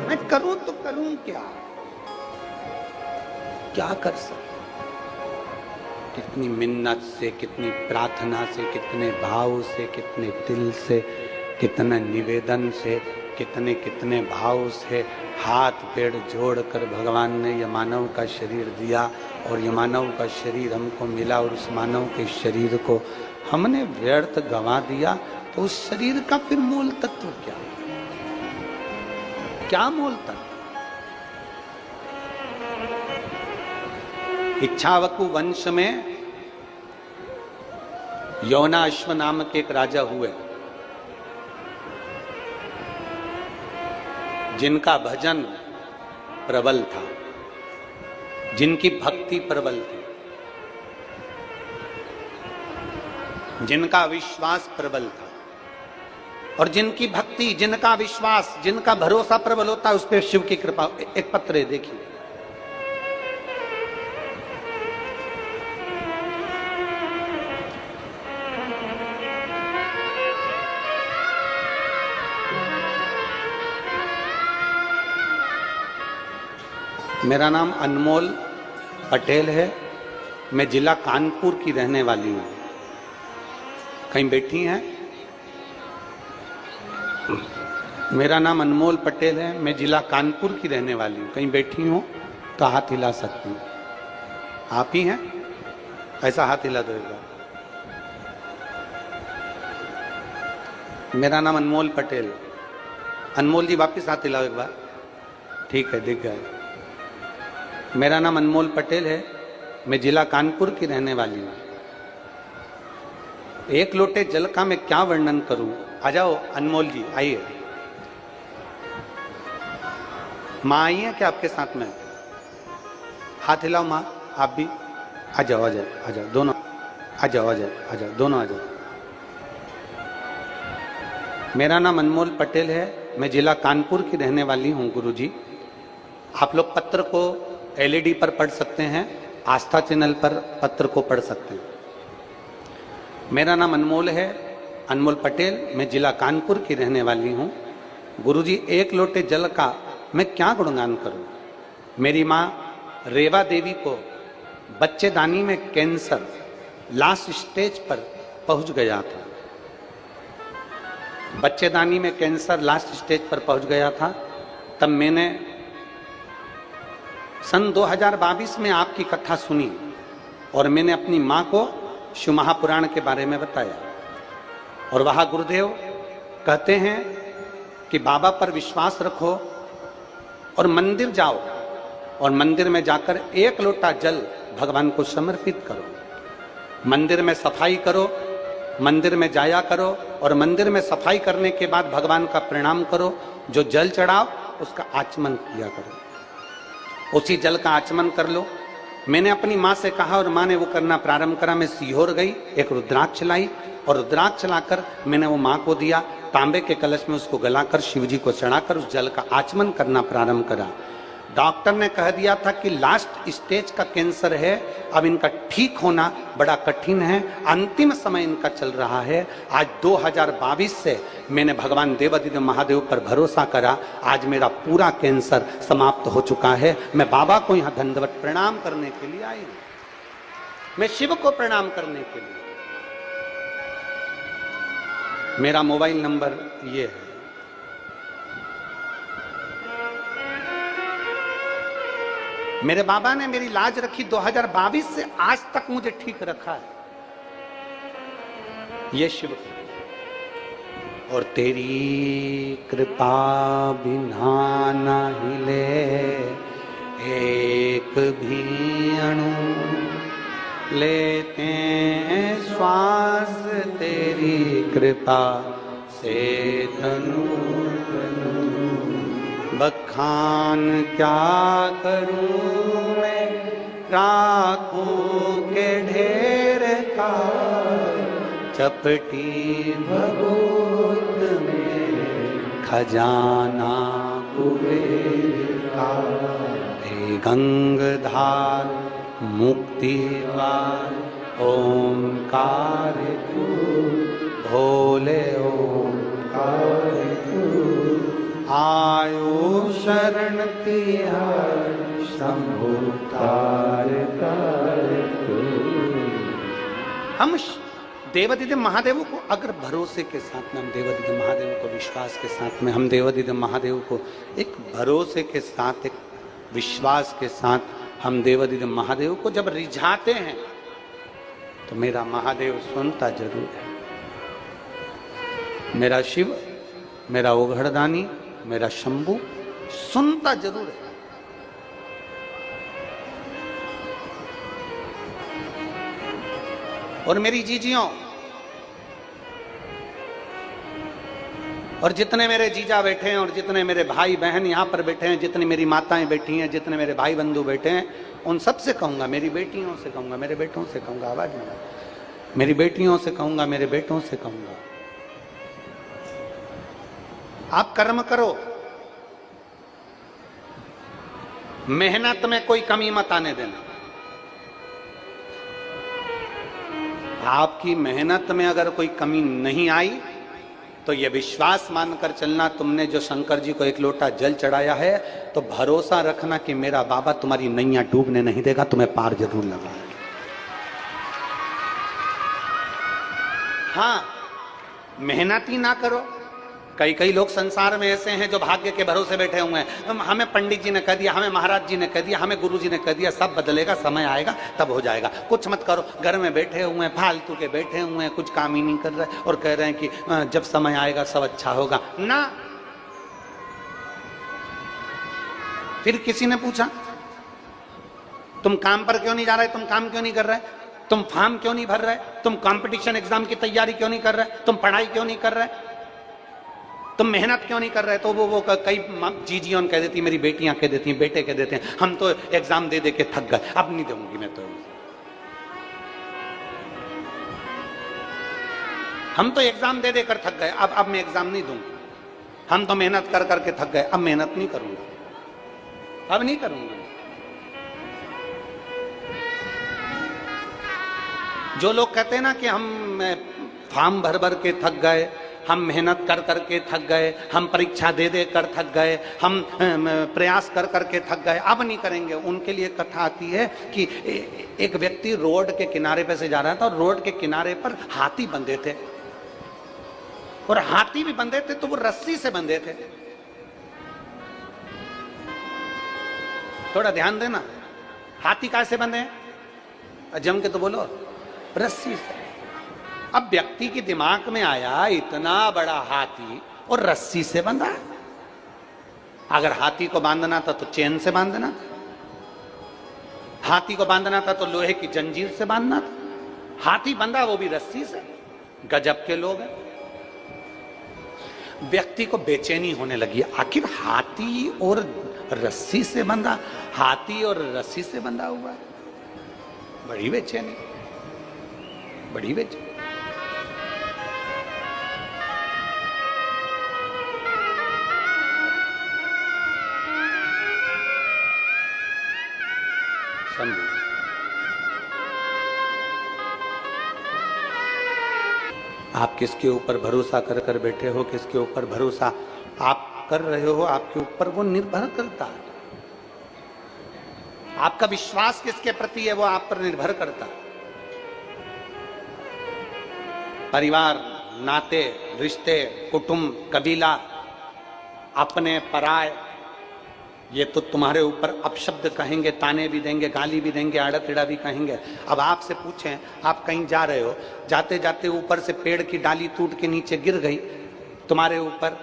मैं करूं तो करूं क्या, क्या कर सकता, कितनी मिन्नत से, कितनी प्रार्थना से, कितने भाव से, कितने दिल से, कितने निवेदन से, कितने कितने भाव से हाथ पैर जोड़कर भगवान ने यह मानव का शरीर दिया, और ये मानव का शरीर हमको मिला, और उस मानव के शरीर को हमने व्यर्थ गंवा दिया, तो उस शरीर का फिर मूल तत्व क्या, क्या मूल तत्व। इच्छावकु वंश में यौनाश्व नामक एक राजा हुए, जिनका भजन प्रबल था, जिनकी भक्ति प्रबल थी, जिनका विश्वास प्रबल था, और जिनकी भक्ति, जिनका विश्वास, जिनका भरोसा प्रबल होता है, उस पर शिव की कृपा। एक पत्र है, देखिए, मेरा नाम अनमोल पटेल है, मैं जिला कानपुर की रहने वाली हूँ। कहीं बैठी हैं? मेरा नाम अनमोल पटेल है, मैं जिला कानपुर की रहने वाली हूँ। कहीं बैठी हूँ तो हाथ हिला सकती हूँ। आप ही हैं? ऐसा हाथ हिला दो एक बार। मेरा नाम अनमोल पटेल। अनमोल जी वापिस हाथ हिलाओ एक बार। ठीक है, दिख गए। मेरा नाम अनमोल पटेल है, मैं जिला कानपुर की रहने वाली हूँ। एक लोटे जल का मैं क्या वर्णन करूं। आ जाओ अनमोल जी, आइए। माँ आई है क्या आपके साथ में? हाथ हिलाओ माँ, आप भी आ जाओ, आ जाओ, आ जाओ, दोनों आ जाओ, आ जाओ, आ जाओ, दोनों आ जाओ। मेरा नाम अनमोल पटेल है, मैं जिला कानपुर की रहने वाली हूँ। गुरुजी, आप लोग पत्र को एलईडी पर पढ़ सकते हैं, आस्था चैनल पर पत्र को पढ़ सकते हैं। मेरा नाम अनमोल है, अनमोल पटेल, मैं जिला कानपुर की रहने वाली हूँ। गुरुजी, एक लोटे जल का मैं क्या गुणगान करूं। मेरी माँ रेवा देवी को बच्चेदानी में कैंसर लास्ट स्टेज पर पहुंच गया था। बच्चेदानी में कैंसर लास्ट स्टेज पर पहुंच गया था। तब मैंने सन 2022 में आपकी कथा सुनी और मैंने अपनी माँ को शिव महापुराण के बारे में बताया। और वहां गुरुदेव कहते हैं कि बाबा पर विश्वास रखो और मंदिर जाओ, और मंदिर में जाकर एक लोटा जल भगवान को समर्पित करो। मंदिर में सफाई करो, मंदिर में जाया करो, और मंदिर में सफाई करने के बाद भगवान का प्रणाम करो। जो जल चढ़ाओ उसका आचमन किया करो, उसी जल का आचमन कर लो। मैंने अपनी माँ से कहा और माँ ने वो करना प्रारंभ करा। मैं सीहोर गई, एक रुद्राक्ष लाई और रुद्राक्ष लाकर मैंने वो माँ को दिया। तांबे के कलश में उसको गलाकर शिवजी को चढ़ाकर उस जल का आचमन करना प्रारंभ करा। डॉक्टर ने कह दिया था कि लास्ट स्टेज का कैंसर है, अब इनका ठीक होना बड़ा कठिन है, अंतिम समय इनका चल रहा है। आज 2022 से मैंने भगवान देवादिदेव महादेव पर भरोसा करा। आज मेरा पूरा कैंसर समाप्त हो चुका है। मैं बाबा को यहाँ दंडवत प्रणाम करने के लिए आई हूँ, मैं शिव को प्रणाम करने के लिए। मेरा मोबाइल नंबर ये है। मेरे बाबा ने मेरी लाज रखी, 2022 से आज तक मुझे ठीक रखा है, ये शिव। और तेरी कृपा बिना न हिले एक भी अणु, लेते हैं श्वास तेरी कृपा से तनु तनु। बखान क्या करूं मैं राखों के ढेर का, चपटी भगोत में खजाना कुबेर का, हे गंगधार मुक्तिवार ओंकार तू, भोले ओंकार तू, आयो शरण तिहार शंभु तार तार तू। हम देवादिदेव महादेव को अगर भरोसे के साथ में, हम देवादिदेव महादेव को विश्वास के साथ में, हम देवादिदेव महादेव को एक भरोसे के साथ, एक विश्वास के साथ हम देवादिदेव महादेव को जब रिझाते हैं तो मेरा महादेव सुनता जरूर है। मेरा शिव, मेरा ओघड़दानी, मेरा शंभू सुनता जरूर है। और मेरी जीजियों, और जितने मेरे जीजा बैठे हैं और जितने मेरे भाई बहन यहाँ पर बैठे हैं, जितनी मेरी माताएं बैठी हैं, जितने मेरे भाई बंधु बैठे हैं, उन सब से कहूंगा, मेरी बेटियों से कहूंगा, मेरे बेटों से कहूंगा, आवाज में, मेरी बेटियों से कहूंगा, मेरे बेटों से कहूंगा, आप कर्म करो, मेहनत में कोई कमी मत आने देना। आपकी मेहनत में अगर कोई कमी नहीं आई तो यह विश्वास मानकर चलना, तुमने जो शंकर जी को एक लोटा जल चढ़ाया है तो भरोसा रखना कि मेरा बाबा तुम्हारी नैया डूबने नहीं देगा, तुम्हें पार जरूर लगाएगा। हाँ, मेहनत ही ना करो। कई कई लोग संसार में ऐसे हैं जो भाग्य के भरोसे बैठे हुए हैं। हमें पंडित जी ने कह दिया, हमें महाराज जी ने कह दिया, हमें गुरु जी ने कह दिया, सब बदलेगा, समय आएगा तब हो जाएगा। कुछ मत करो, घर में बैठे हुए हैं, फालतू के बैठे हुए हैं, कुछ काम ही नहीं कर रहे और कह रहे हैं कि जब समय आएगा सब अच्छा होगा ना। फिर किसी ने पूछा तुम काम पर क्यों नहीं जा रहे, तुम काम क्यों नहीं कर रहे, तुम फॉर्म क्यों नहीं भर रहे, तुम कंपटीशन एग्जाम की तैयारी क्यों नहीं कर रहे, तुम पढ़ाई क्यों नहीं कर रहे, तुम मेहनत क्यों नहीं कर रहे। तो वो कई जीजियों कह देती, मेरी बेटियां कह देती हैं, बेटे कह देते हैं, हम तो एग्जाम दे दे के थक गए, अब नहीं दूंगी मैं, तो हम तो एग्जाम दे देकर थक गए, अब मैं एग्जाम नहीं दूंगी, हम तो मेहनत कर करके थक गए, अब मेहनत नहीं करूंगा, अब नहीं करूंगा। जो लोग कहते हैं ना कि हम फॉर्म भर भर के थक गए, हम मेहनत कर करके थक गए, हम परीक्षा दे दे कर थक गए, हम प्रयास कर करके थक गए, अब नहीं करेंगे, उनके लिए कथा आती है कि एक व्यक्ति रोड के किनारे पे से जा रहा था और रोड के किनारे पर हाथी बंधे थे, और हाथी भी बंधे थे तो वो रस्सी से बंधे थे। थोड़ा ध्यान देना, हाथी कैसे बंधे हैं, जम के तो बोलो, रस्सी से। अब व्यक्ति के दिमाग में आया इतना बड़ा हाथी और रस्सी से बंधा, अगर हाथी को बांधना था तो चेन से बांधना था, हाथी को बांधना था तो लोहे की जंजीर से बांधना था, हाथी बंधा वो भी रस्सी से। गजब के लोग हैं। व्यक्ति को बेचैनी होने लगी, आखिर हाथी और रस्सी से बंधा, हाथी और रस्सी से बंधा हुआ है, बड़ी बेचैनी, बड़ी बेचैनी। आप किसके ऊपर भरोसा कर कर बैठे हो, किसके ऊपर भरोसा आप कर रहे हो, आपके ऊपर वो निर्भर करता है। आपका विश्वास किसके प्रति है वो आप पर निर्भर करता है। परिवार, नाते, रिश्ते, कुटुंब, कबीला, अपने पराय, ये तो तुम्हारे ऊपर अपशब्द कहेंगे, ताने भी देंगे, गाली भी देंगे, आड़ा टेढ़ा भी कहेंगे। अब आपसे पूछें, आप कहीं जा रहे हो, जाते जाते ऊपर से पेड़ की डाली टूट के नीचे गिर गई तुम्हारे ऊपर,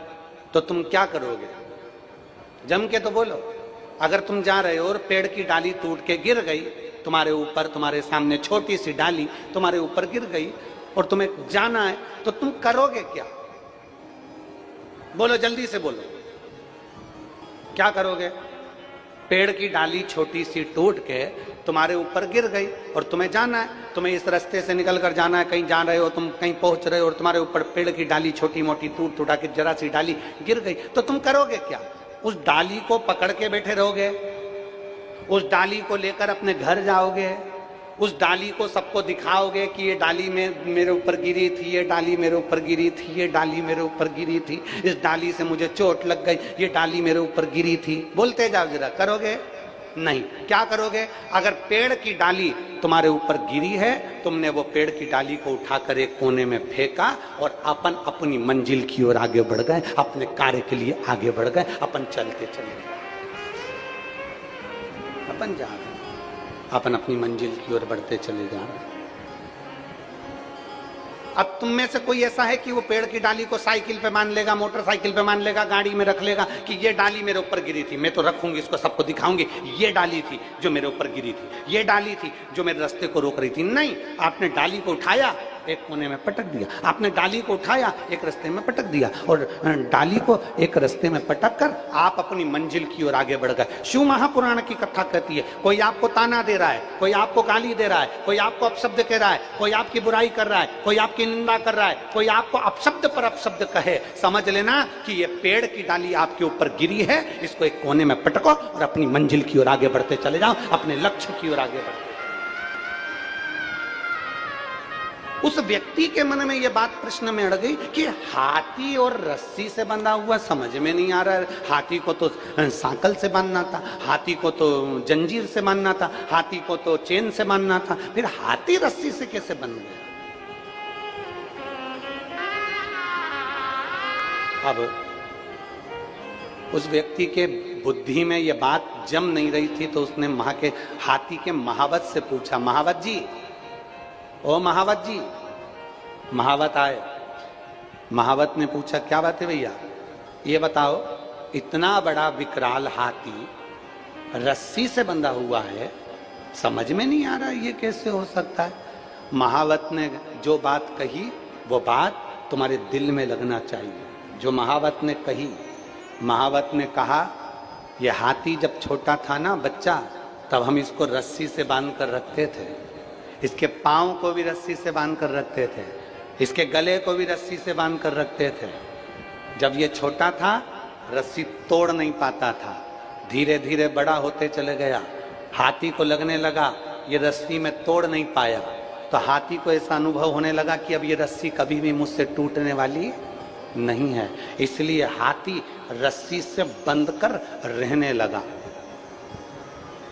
तो तुम क्या करोगे? जम के तो बोलो। अगर तुम जा रहे हो और पेड़ की डाली टूट के गिर गई तुम्हारे ऊपर, तुम्हारे सामने छोटी सी डाली तुम्हारे ऊपर गिर गई और तुम्हें जाना है, तो तुम करोगे क्या? बोलो, जल्दी से बोलो, क्या करोगे? पेड़ की डाली छोटी सी टूट के तुम्हारे ऊपर गिर गई और तुम्हें जाना है, तुम्हें इस रास्ते से निकल कर जाना है, कहीं जा रहे हो, तुम कहीं पहुंच रहे हो और तुम्हारे ऊपर पेड़ की डाली छोटी मोटी टूट टूटा के जरा सी डाली गिर गई, तो तुम करोगे क्या? उस डाली को पकड़ के बैठे रहोगे? उस डाली को लेकर अपने घर जाओगे? उस डाली को सबको दिखाओगे कि ये डाली में मेरे ऊपर गिरी थी, ये डाली मेरे ऊपर गिरी थी, ये डाली मेरे ऊपर गिरी थी, इस डाली से मुझे चोट लग गई, ये डाली मेरे ऊपर गिरी थी? बोलते जाओ जरा, करोगे? नहीं। क्या करोगे? अगर पेड़ की डाली तुम्हारे ऊपर गिरी है, तुमने वो पेड़ की डाली को उठाकर एक कोने में फेंका और अपन अपनी मंजिल की ओर आगे बढ़ गए, अपने कार्य के लिए आगे बढ़ गए, अपन चलते चले गए, अपन जा रहे, अपन अपनी मंजिल की ओर बढ़ते चले जा रहे। अब तुम में से कोई ऐसा है कि वो पेड़ की डाली को साइकिल पे मान लेगा, मोटरसाइकिल पे मान लेगा, गाड़ी में रख लेगा कि ये डाली मेरे ऊपर गिरी थी, मैं तो रखूंगी इसको, सबको दिखाऊंगी, ये डाली थी जो मेरे ऊपर गिरी थी, ये डाली थी जो मेरे रास्ते को रोक रही थी? नहीं, आपने डाली को उठाया, एक कोने में पटक दिया, आपने डाली को उठाया, एक रास्ते में पटक दिया, और डाली को एक रास्ते में पटक कर आप अपनी मंजिल की ओर आगे बढ़ गए। शिव महापुराण की कथा कहती है, कोई आपको ताना दे रहा है, कोई आपको गाली दे रहा है, कोई आपको अपशब्द कह रहा है, कोई आपकी बुराई कर रहा है, कोई आपकी निंदा कर रहा है, कोई आपको अपशब्द पर अपशब्द कहे, समझ लेना कि ये पेड़ की डाली आपके ऊपर गिरी है, इसको एक कोने में पटको और अपनी मंजिल की ओर आगे बढ़ते चले जाओ, अपने लक्ष्य की ओर आगे बढ़ते। उस व्यक्ति के मन में यह बात प्रश्न में अड़ गई कि हाथी और रस्सी से बंधा हुआ समझ में नहीं आ रहा है, हाथी को तो सांकल से बांधना था, हाथी को तो जंजीर से बांधना था, हाथी को तो चेन से बांधना था, फिर हाथी रस्सी से कैसे बंध गया? अब उस व्यक्ति के बुद्धि में यह बात जम नहीं रही थी, तो उसने हाथी के महावत से पूछा, महावत जी, ओ महावत जी। महावत आए, महावत ने पूछा, क्या बात है भैया, ये बताओ, इतना बड़ा विकराल हाथी रस्सी से बंधा हुआ है, समझ में नहीं आ रहा ये कैसे हो सकता है? महावत ने जो बात कही वो बात तुम्हारे दिल में लगना चाहिए। जो महावत ने कही, महावत ने कहा, ये हाथी जब छोटा था ना बच्चा, तब हम इसको रस्सी से बांध कर रखते थे, इसके पाँव को भी रस्सी से बांध कर रखते थे, इसके गले को भी रस्सी से बांध कर रखते थे। जब ये छोटा था रस्सी तोड़ नहीं पाता था, धीरे धीरे बड़ा होते चले गया, हाथी को लगने लगा ये रस्सी में तोड़ नहीं पाया, तो हाथी को ऐसा अनुभव होने लगा कि अब ये रस्सी कभी भी मुझसे टूटने वाली नहीं है, इसलिए हाथी रस्सी से बंध कर रहने लगा।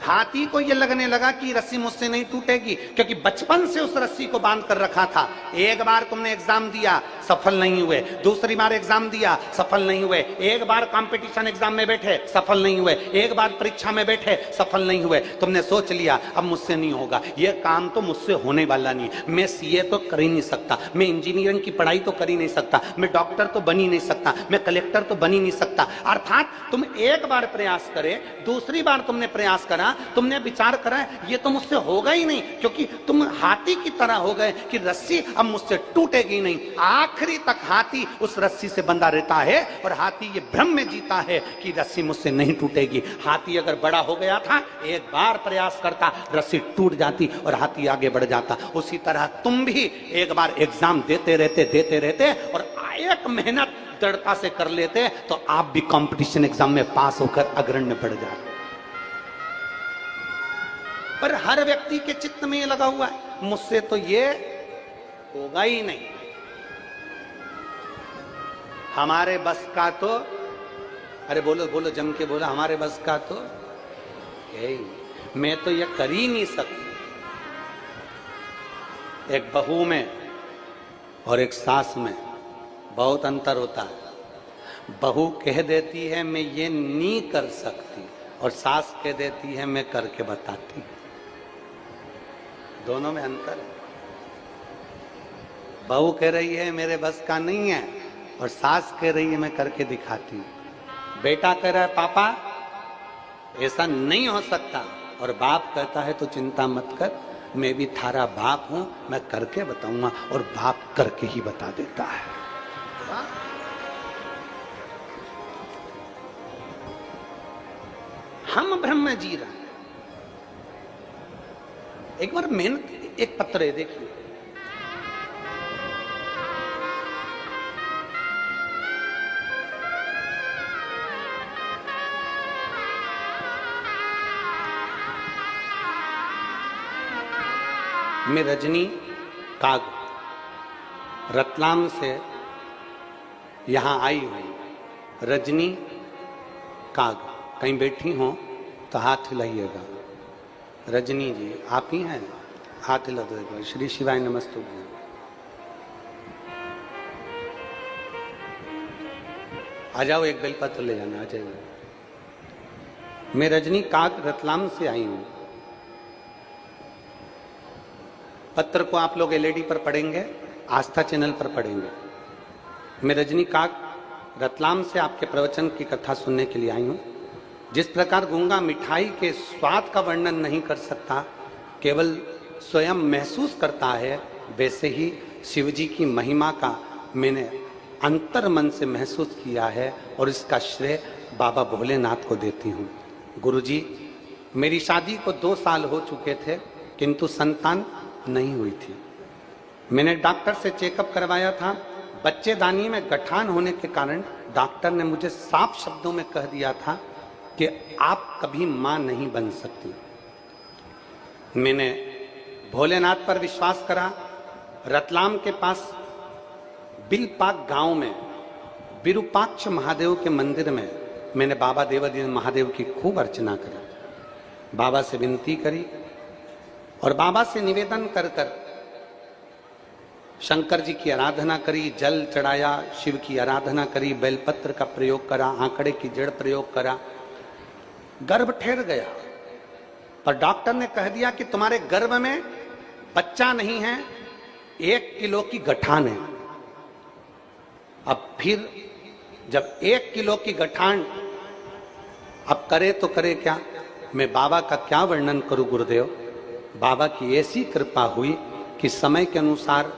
हाथी को यह लगने लगा कि रस्सी मुझसे नहीं टूटेगी, क्योंकि बचपन से उस रस्सी को बांध कर रखा था। एक बार तुमने एग्जाम दिया, सफल नहीं हुए, दूसरी बार एग्जाम दिया, सफल नहीं हुए, एक बार कंपटीशन एग्जाम में बैठे, सफल नहीं हुए, एक बार परीक्षा में बैठे, सफल नहीं हुए, तुमने सोच लिया अब मुझसे नहीं होगा, यह काम तो मुझसे होने वाला नहीं, मैं सीए तो कर ही नहीं सकता, मैं इंजीनियरिंग की पढ़ाई तो कर ही नहीं सकता, मैं डॉक्टर तो बन ही नहीं सकता, मैं कलेक्टर तो बन ही नहीं सकता। अर्थात तुम एक बार प्रयास करे, दूसरी बार तुमने प्रयास करा, तुमने विचार करा ये तो मुझसे होगा ही नहीं, क्योंकि तुम हाथी की तरह हो गए कि रस्सी अब मुझसे टूटेगी नहीं। आखिरी तक हाथी उस रस्सी से बंधा रहता है और हाथी ये भ्रम में जीता है कि रस्सी मुझसे नहीं टूटेगी। हाथी अगर बड़ा हो गया था, एक बार प्रयास करता, रस्सी टूट जाती और हाथी आगे बढ़ जाता। उसी तरह तुम भी एक बार एग्जाम देते रहते और एक मेहनत दृढ़ता से कर लेते तो आप भी कंपटीशन एग्जाम में पास होकर अग्रण्य बढ़ जाते। पर हर व्यक्ति के चित्त में ये लगा हुआ है मुझसे तो ये होगा ही नहीं, हमारे बस का तो, अरे बोलो बोलो जम के बोला, हमारे बस का तो यही, मैं तो ये कर ही नहीं सकती। एक बहू में और एक सास में बहुत अंतर होता है। बहू कह देती है मैं ये नहीं कर सकती और सास कह देती है मैं करके बताती। दोनों में अंतर है। बहू कह रही है मेरे बस का नहीं है और सास कह रही है मैं करके दिखाती हूं। बेटा कह रहा है पापा ऐसा नहीं हो सकता और बाप कहता है तो चिंता मत कर, मैं भी थारा बाप हूं, मैं करके बताऊंगा, और बाप करके ही बता देता है। हम भ्रम में जी रहे हैं। एक बार मेहनत, एक पत्र है देखिए, मैं रजनी काग रतलाम से यहां आई हूं। रजनी काग, कहीं बैठी हो तो हाथ हिलाइएगा। रजनी जी आप ही हैं? हाथ हिला दो एक बार। श्री शिवाय नमस्तु। आ जाओ, एक बेलपत्र ले जाना, आ जाइए। मैं रजनी काग रतलाम से आई हूं। पत्र को आप लोग एलईडी पर पढ़ेंगे, आस्था चैनल पर पढ़ेंगे। मैं रजनी काग रतलाम से आपके प्रवचन की कथा सुनने के लिए आई हूं। जिस प्रकार गूंगा मिठाई के स्वाद का वर्णन नहीं कर सकता, केवल स्वयं महसूस करता है, वैसे ही शिवजी की महिमा का मैंने अंतर मन से महसूस किया है और इसका श्रेय बाबा भोलेनाथ को देती हूँ। गुरुजी, मेरी शादी को 2 साल हो चुके थे, किंतु संतान नहीं हुई थी। मैंने डॉक्टर से चेकअप करवाया था। बच्चेदानी में गठान होने के कारण डॉक्टर ने मुझे साफ शब्दों में कह दिया था कि आप कभी मां नहीं बन सकती। मैंने भोलेनाथ पर विश्वास करा। रतलाम के पास बिलपाक गांव में विरूपाक्ष महादेव के मंदिर में मैंने बाबा देवाधीन महादेव की खूब अर्चना करा। बाबा से विनती करी और बाबा से निवेदन कर कर शंकर जी की आराधना करी, जल चढ़ाया, शिव की आराधना करी, बेलपत्र का प्रयोग करा, आंकड़े की जड़ प्रयोग करा। गर्भ ठहर गया, पर डॉक्टर ने कह दिया कि तुम्हारे गर्भ में बच्चा नहीं है, 1 किलो की गठान है। अब फिर जब 1 किलो की गठान, अब करे तो करे क्या? मैं बाबा का क्या वर्णन करूं गुरुदेव। बाबा की ऐसी कृपा हुई कि समय के अनुसार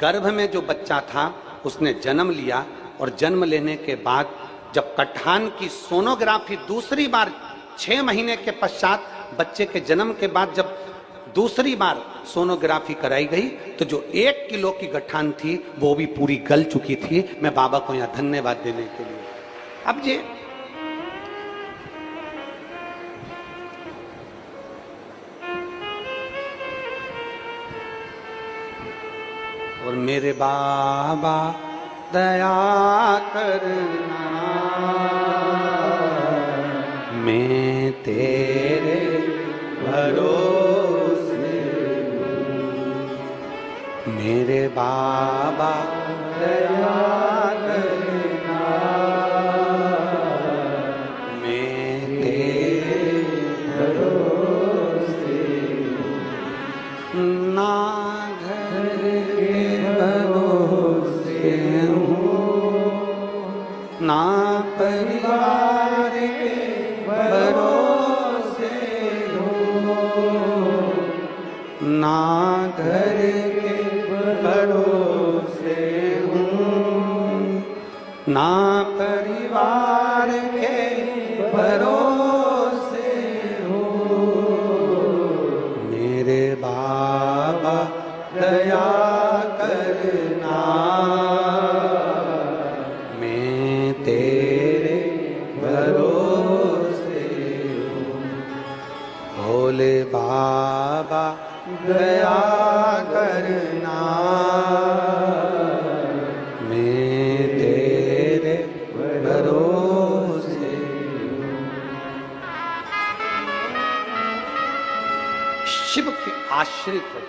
गर्भ में जो बच्चा था उसने जन्म लिया, और जन्म लेने के बाद जब गठान की सोनोग्राफी दूसरी बार 6 महीने के पश्चात, बच्चे के जन्म के बाद जब दूसरी बार सोनोग्राफी कराई गई, तो जो 1 किलो की गठान थी वो भी पूरी गल चुकी थी। मैं बाबा को यहाँ धन्यवाद देने के लिए। अब ये और मेरे बाबा दया करना, मैं तेरे भरोसे हूँ। मेरे बाबा दया करना, मैं तेरे भरोसे हूँ। ना ना परिवार के भरोसे हो, ना घर के भरोसे हूँ, ना परिवार के भरोसे हो। मेरे बाबा दया करना, तेरे भरोसे हूँ। भोले बाबा दया करना, मैं तेरे भरोसे हूँ। शिव के आश्रित हो।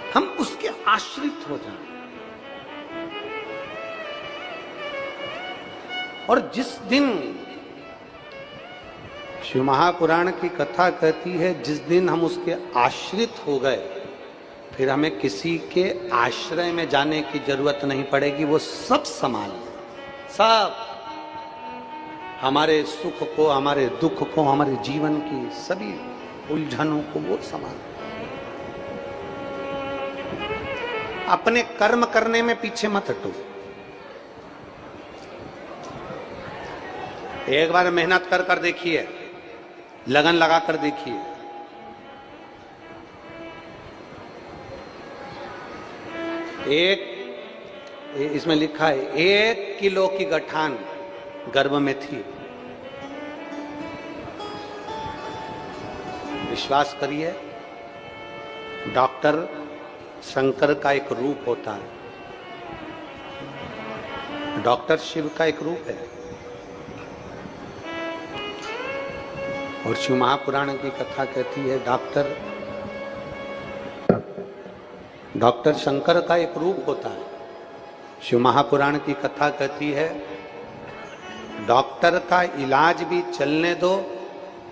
हम उसके आश्रित हो जाएं। और जिस दिन शिव महापुराण की कथा कहती है, जिस दिन हम उसके आश्रित हो गए, फिर हमें किसी के आश्रय में जाने की जरूरत नहीं पड़ेगी, वो सब संभाल सब, हमारे सुख को, हमारे दुख को, हमारे जीवन की सभी उलझनों को वो संभाल। अपने कर्म करने में पीछे मत हटो। एक बार मेहनत कर कर देखिए, लगन लगा कर देखिए, एक इसमें लिखा है 1 किलो की गठान गर्भ में थी। विश्वास करिए, डॉक्टर शंकर का एक रूप होता है, डॉक्टर शिव का एक रूप है। और शिव महापुराण की कथा कहती है डॉक्टर शंकर का एक रूप होता है। शिव महापुराण की कथा कहती है डॉक्टर का इलाज भी चलने दो,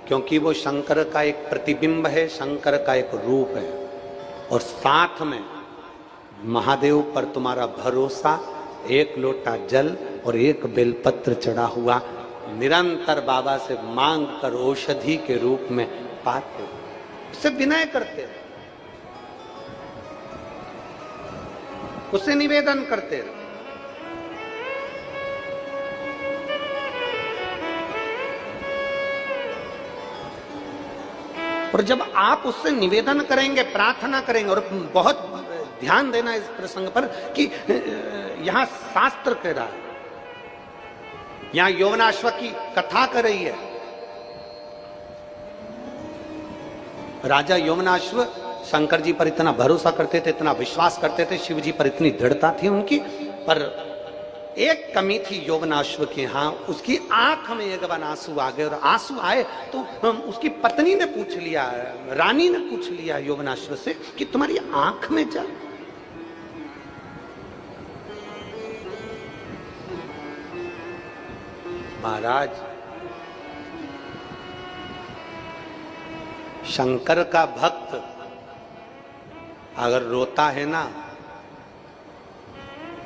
क्योंकि वो शंकर का एक प्रतिबिंब है, शंकर का एक रूप है। और साथ में महादेव पर तुम्हारा भरोसा, 1 लोटा जल और 1 बेलपत्र चढ़ा हुआ, निरंतर बाबा से मांग कर औषधि के रूप में पाते, उससे विनय करते, उसे निवेदन करते रहो। और जब आप उससे निवेदन करेंगे, प्रार्थना करेंगे, और बहुत ध्यान देना इस प्रसंग पर कि यहां शास्त्र कह रहा है, यहां यौवनाश्व की कथा कर रही है। राजा यौवनाश्व शंकर जी पर इतना भरोसा करते थे, इतना विश्वास करते थे, शिव जी पर इतनी दृढ़ता थी उनकी, पर एक कमी थी यौवनाश्व के यहाँ, उसकी आंख में एक बार आंसू आ गए। और आंसू आए तो उसकी पत्नी ने पूछ लिया, रानी ने पूछ लिया यौवनाश्व से कि तुम्हारी आंख में जल। महाराज, शंकर का भक्त अगर रोता है ना,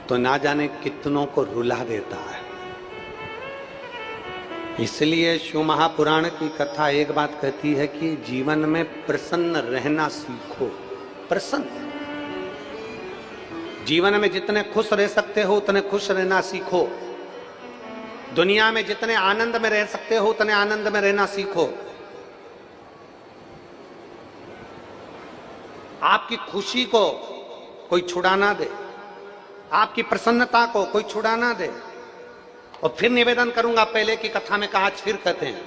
तो ना जाने कितनों को रुला देता है। इसलिए शिव महापुराण की कथा एक बात कहती है कि जीवन में प्रसन्न रहना सीखो। प्रसन्न, जीवन में जितने खुश रह सकते हो उतने खुश रहना सीखो। दुनिया में जितने आनंद में रह सकते हो उतने आनंद में रहना सीखो। आपकी खुशी को कोई छुड़ा ना दे, आपकी प्रसन्नता को कोई छुड़ा ना दे। और फिर निवेदन करूंगा, पहले की कथा में कहा, आज फिर कहते हैं,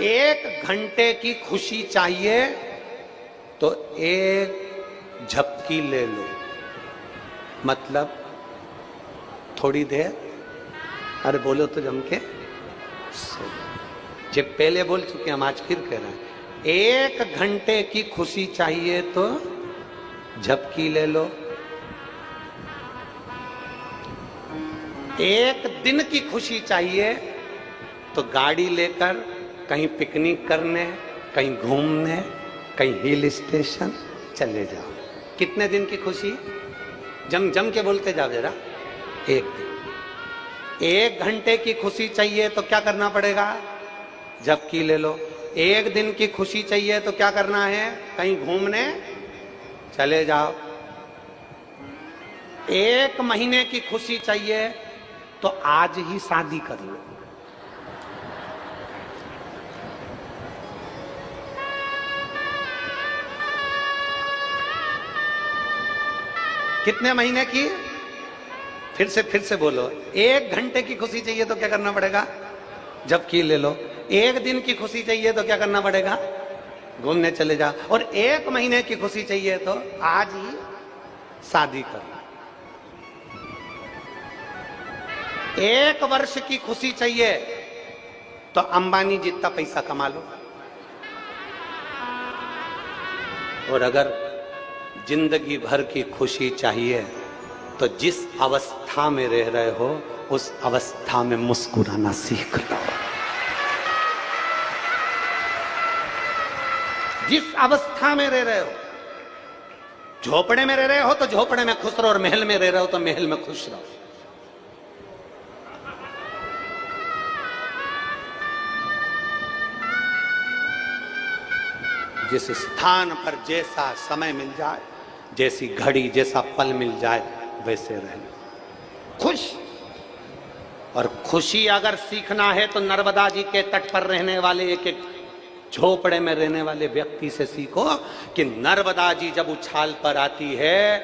एक घंटे की खुशी चाहिए तो 1 झपकी ले लो, मतलब थोड़ी देर। अरे बोलो तो जम के, जब पहले बोल चुके हम, आज फिर कह रहे हैं, 1 घंटे की खुशी चाहिए तो झपकी ले लो, 1 दिन की खुशी चाहिए तो गाड़ी लेकर कहीं पिकनिक करने, कहीं घूमने, कहीं हिल स्टेशन चले जाओ। कितने दिन की खुशी? जम जम के बोलते जाओ जरा। 1 दिन। 1 घंटे की खुशी चाहिए तो क्या करना पड़ेगा? झपकी ले लो। 1 दिन की खुशी चाहिए तो क्या करना है? कहीं घूमने चले जाओ। 1 महीने की खुशी चाहिए तो आज ही शादी कर लो। कितने महीने की? फिर से बोलो। 1 घंटे की खुशी चाहिए तो क्या करना पड़ेगा? झपकी ले लो। 1 दिन की खुशी चाहिए तो क्या करना पड़ेगा? घूमने चले जाओ। और 1 महीने की खुशी चाहिए तो आज ही शादी करना। 1 वर्ष की खुशी चाहिए तो अंबानी जितना पैसा कमा लो। और अगर जिंदगी भर की खुशी चाहिए तो जिस अवस्था में रह रहे हो उस अवस्था में मुस्कुराना सीख लो। जिस अवस्था में रह रहे हो, झोपड़े में रह रहे हो तो झोपड़े में खुश रहो, और महल में रह रहे हो तो महल में खुश रहो। जिस स्थान पर जैसा समय मिल जाए, जैसी घड़ी, जैसा पल मिल जाए, वैसे रहना खुश। और खुशी अगर सीखना है तो नर्मदा जी के तट पर रहने वाले एक एक झोपड़े में रहने वाले व्यक्ति से सीखो कि नर्मदा जी जब उछाल पर आती है,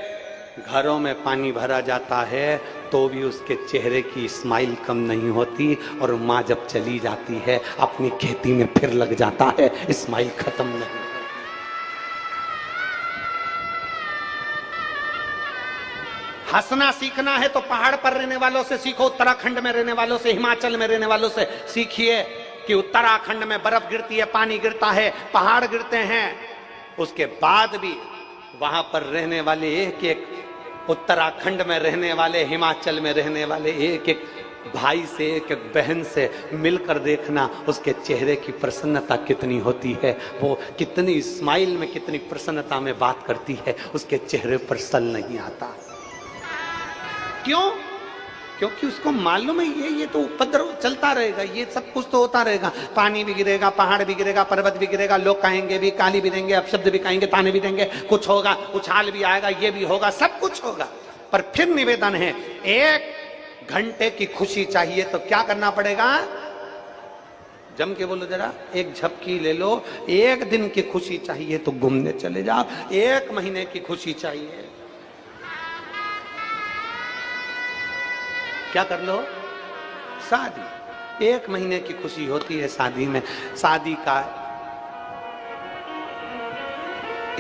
घरों में पानी भरा जाता है तो भी उसके चेहरे की स्माइल कम नहीं होती, और माँ जब चली जाती है अपनी खेती में फिर लग जाता है, स्माइल खत्म नहीं। हंसना सीखना है तो पहाड़ पर रहने वालों से सीखो, उत्तराखंड में रहने वालों से, हिमाचल में रहने वालों से सीखिए कि उत्तराखंड में बर्फ गिरती है, पानी गिरता है, पहाड़ गिरते हैं, उसके बाद भी वहां पर रहने वाले एक एक, उत्तराखंड में रहने वाले, हिमाचल में रहने वाले एक एक भाई से, एक एक बहन से मिलकर देखना उसके चेहरे की प्रसन्नता कितनी होती है, वो कितनी स्माइल में, कितनी प्रसन्नता में बात करती है, उसके चेहरे पर सल नहीं आता। क्यों? क्योंकि उसको मालूम है ये तो उपद्रव चलता रहेगा, ये सब कुछ तो होता रहेगा, पानी भी गिरेगा, पहाड़ भी गिरेगा, पर्वत भी गिरेगा, लोग कहेंगे भी, गाली भी देंगे, अपशब्द भी कहेंगे, ताने भी देंगे, कुछ होगा, उछाल भी आएगा, ये भी होगा, सब कुछ होगा। पर फिर निवेदन है, 1 घंटे की खुशी चाहिए तो क्या करना पड़ेगा? जम के बोलो जरा, एक झपकी ले लो। 1 दिन की खुशी चाहिए तो घूमने चले जाओ। 1 महीने की खुशी चाहिए, क्या कर लो? शादी। 1 महीने की खुशी होती है शादी में। शादी का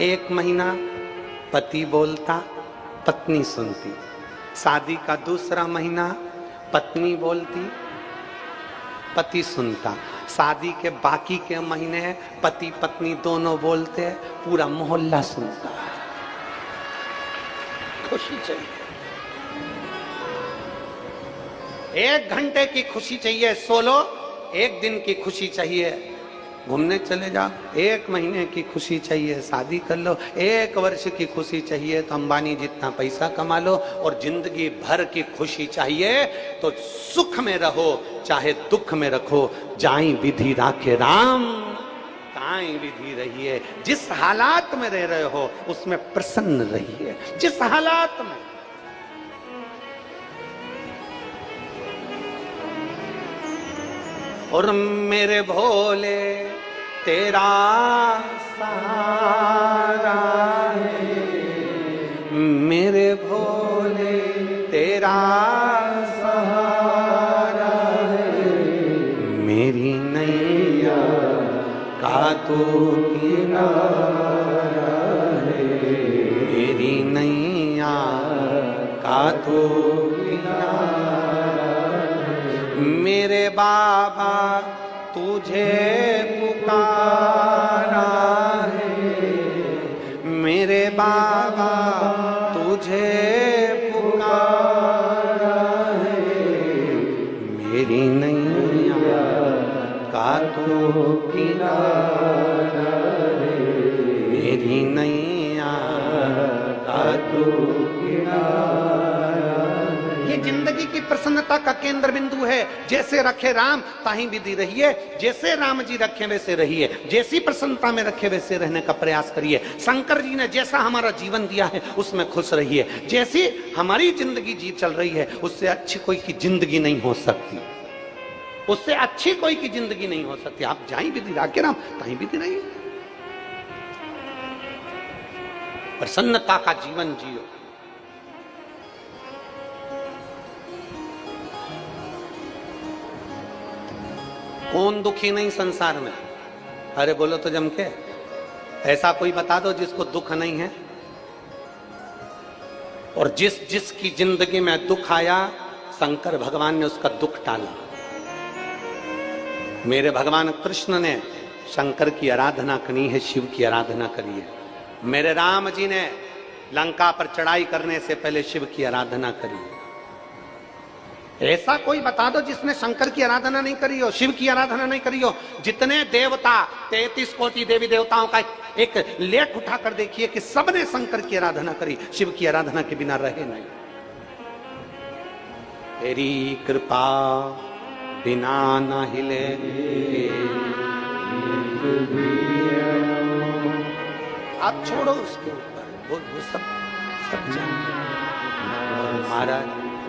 1 महीना पति बोलता, पत्नी सुनती। शादी का दूसरा महीना पत्नी बोलती, पति सुनता। शादी के बाकी के महीने पति पत्नी दोनों बोलते, पूरा मोहल्ला सुनता। खुशी चाहिए। 1 घंटे की खुशी चाहिए, सो लो। 1 दिन की खुशी चाहिए, घूमने चले जाओ। 1 महीने की खुशी चाहिए, शादी कर लो। 1 वर्ष की खुशी चाहिए तो अंबानी जितना पैसा कमा लो। और जिंदगी भर की खुशी चाहिए तो सुख में रहो, चाहे दुख में रखो। जाई विधि राखे राम, ताई विधि रहिए। जिस हालात में रह रहे हो उसमें प्रसन्न रहिए, जिस हालात में। और मेरे भोले तेरा सहारा है, मेरे भोले तेरा सहारा है। मेरी नैया का तू किनारा है, मेरी नैया का तू किनारा है। मेरे बाबा तुझे पुकारा है, मेरे बाबा तुझे पुकारा है। मेरी नैया का तू किनारा है, मेरी नैया का तू किनारा। ये जिंदगी की प्रसन्नता का केंद्र बिंदु है। जैसे रखे राम ताही विधि रहिए, जैसे राम जी रखे वैसे रहिए, जैसी प्रसन्नता में रखे वैसे रहने का प्रयास करिए। शंकर जी ने जैसा हमारा जीवन दिया है उसमें खुश रहिए। जैसी हमारी जिंदगी जी चल रही है उससे अच्छी कोई की जिंदगी नहीं हो सकती, उससे अच्छी कोई की जिंदगी नहीं हो सकती। आप जाई विधि राखे राम ताही विधि रहिए, प्रसन्नता का जीवन जियो। कौन दुखी नहीं संसार में? अरे बोलो तो जम के, ऐसा कोई बता दो जिसको दुख नहीं है। और जिसकी जिंदगी में दुख आया शंकर भगवान ने उसका दुख टाला। मेरे भगवान कृष्ण ने शंकर की आराधना करी है, शिव की आराधना करी है। मेरे राम जी ने लंका पर चढ़ाई करने से पहले शिव की आराधना करी है। ऐसा कोई बता दो जिसने शंकर की आराधना नहीं करी हो, शिव की आराधना नहीं करी हो। जितने देवता 33 कोटि देवी देवताओं का एक लेख उठाकर देखिए कि सबने शंकर की आराधना करी, शिव की आराधना के बिना रहे नहीं। तेरी कृपा बिना न हिले आप छोड़ो उसके ऊपर, वो सब जानते। महाराज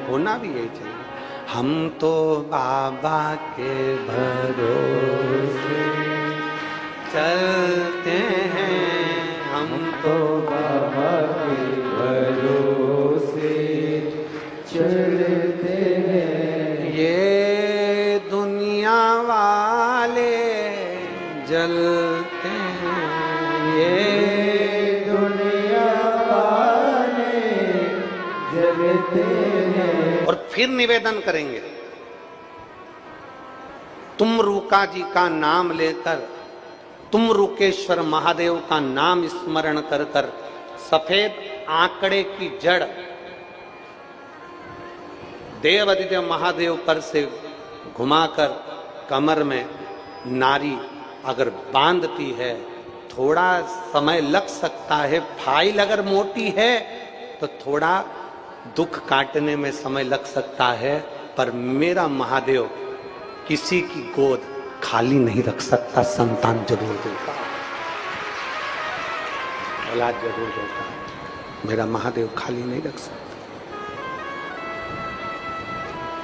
होना भी यही चाहिए। हम तो बाबा के भरोसे चलते हैं, हम तो बाबा के भरोसे चलते हैं। ये दुनिया वाले जलते हैं, ये दुनिया वाले जलते हैं। और फिर निवेदन करेंगे, तुम रूका जी का नाम लेकर, तुम रूकेश्वर महादेव का नाम स्मरण कर कर सफेद आंकड़े की जड़ देव आदित्य महादेव पर से घुमाकर कमर में नारी अगर बांधती है, थोड़ा समय लग सकता है। फाइल अगर मोटी है तो थोड़ा दुख काटने में समय लग सकता है, पर मेरा महादेव किसी की गोद खाली नहीं रख सकता, संतान जरूर देता, औलाद जरूर देता। मेरा महादेव खाली नहीं रख सकता।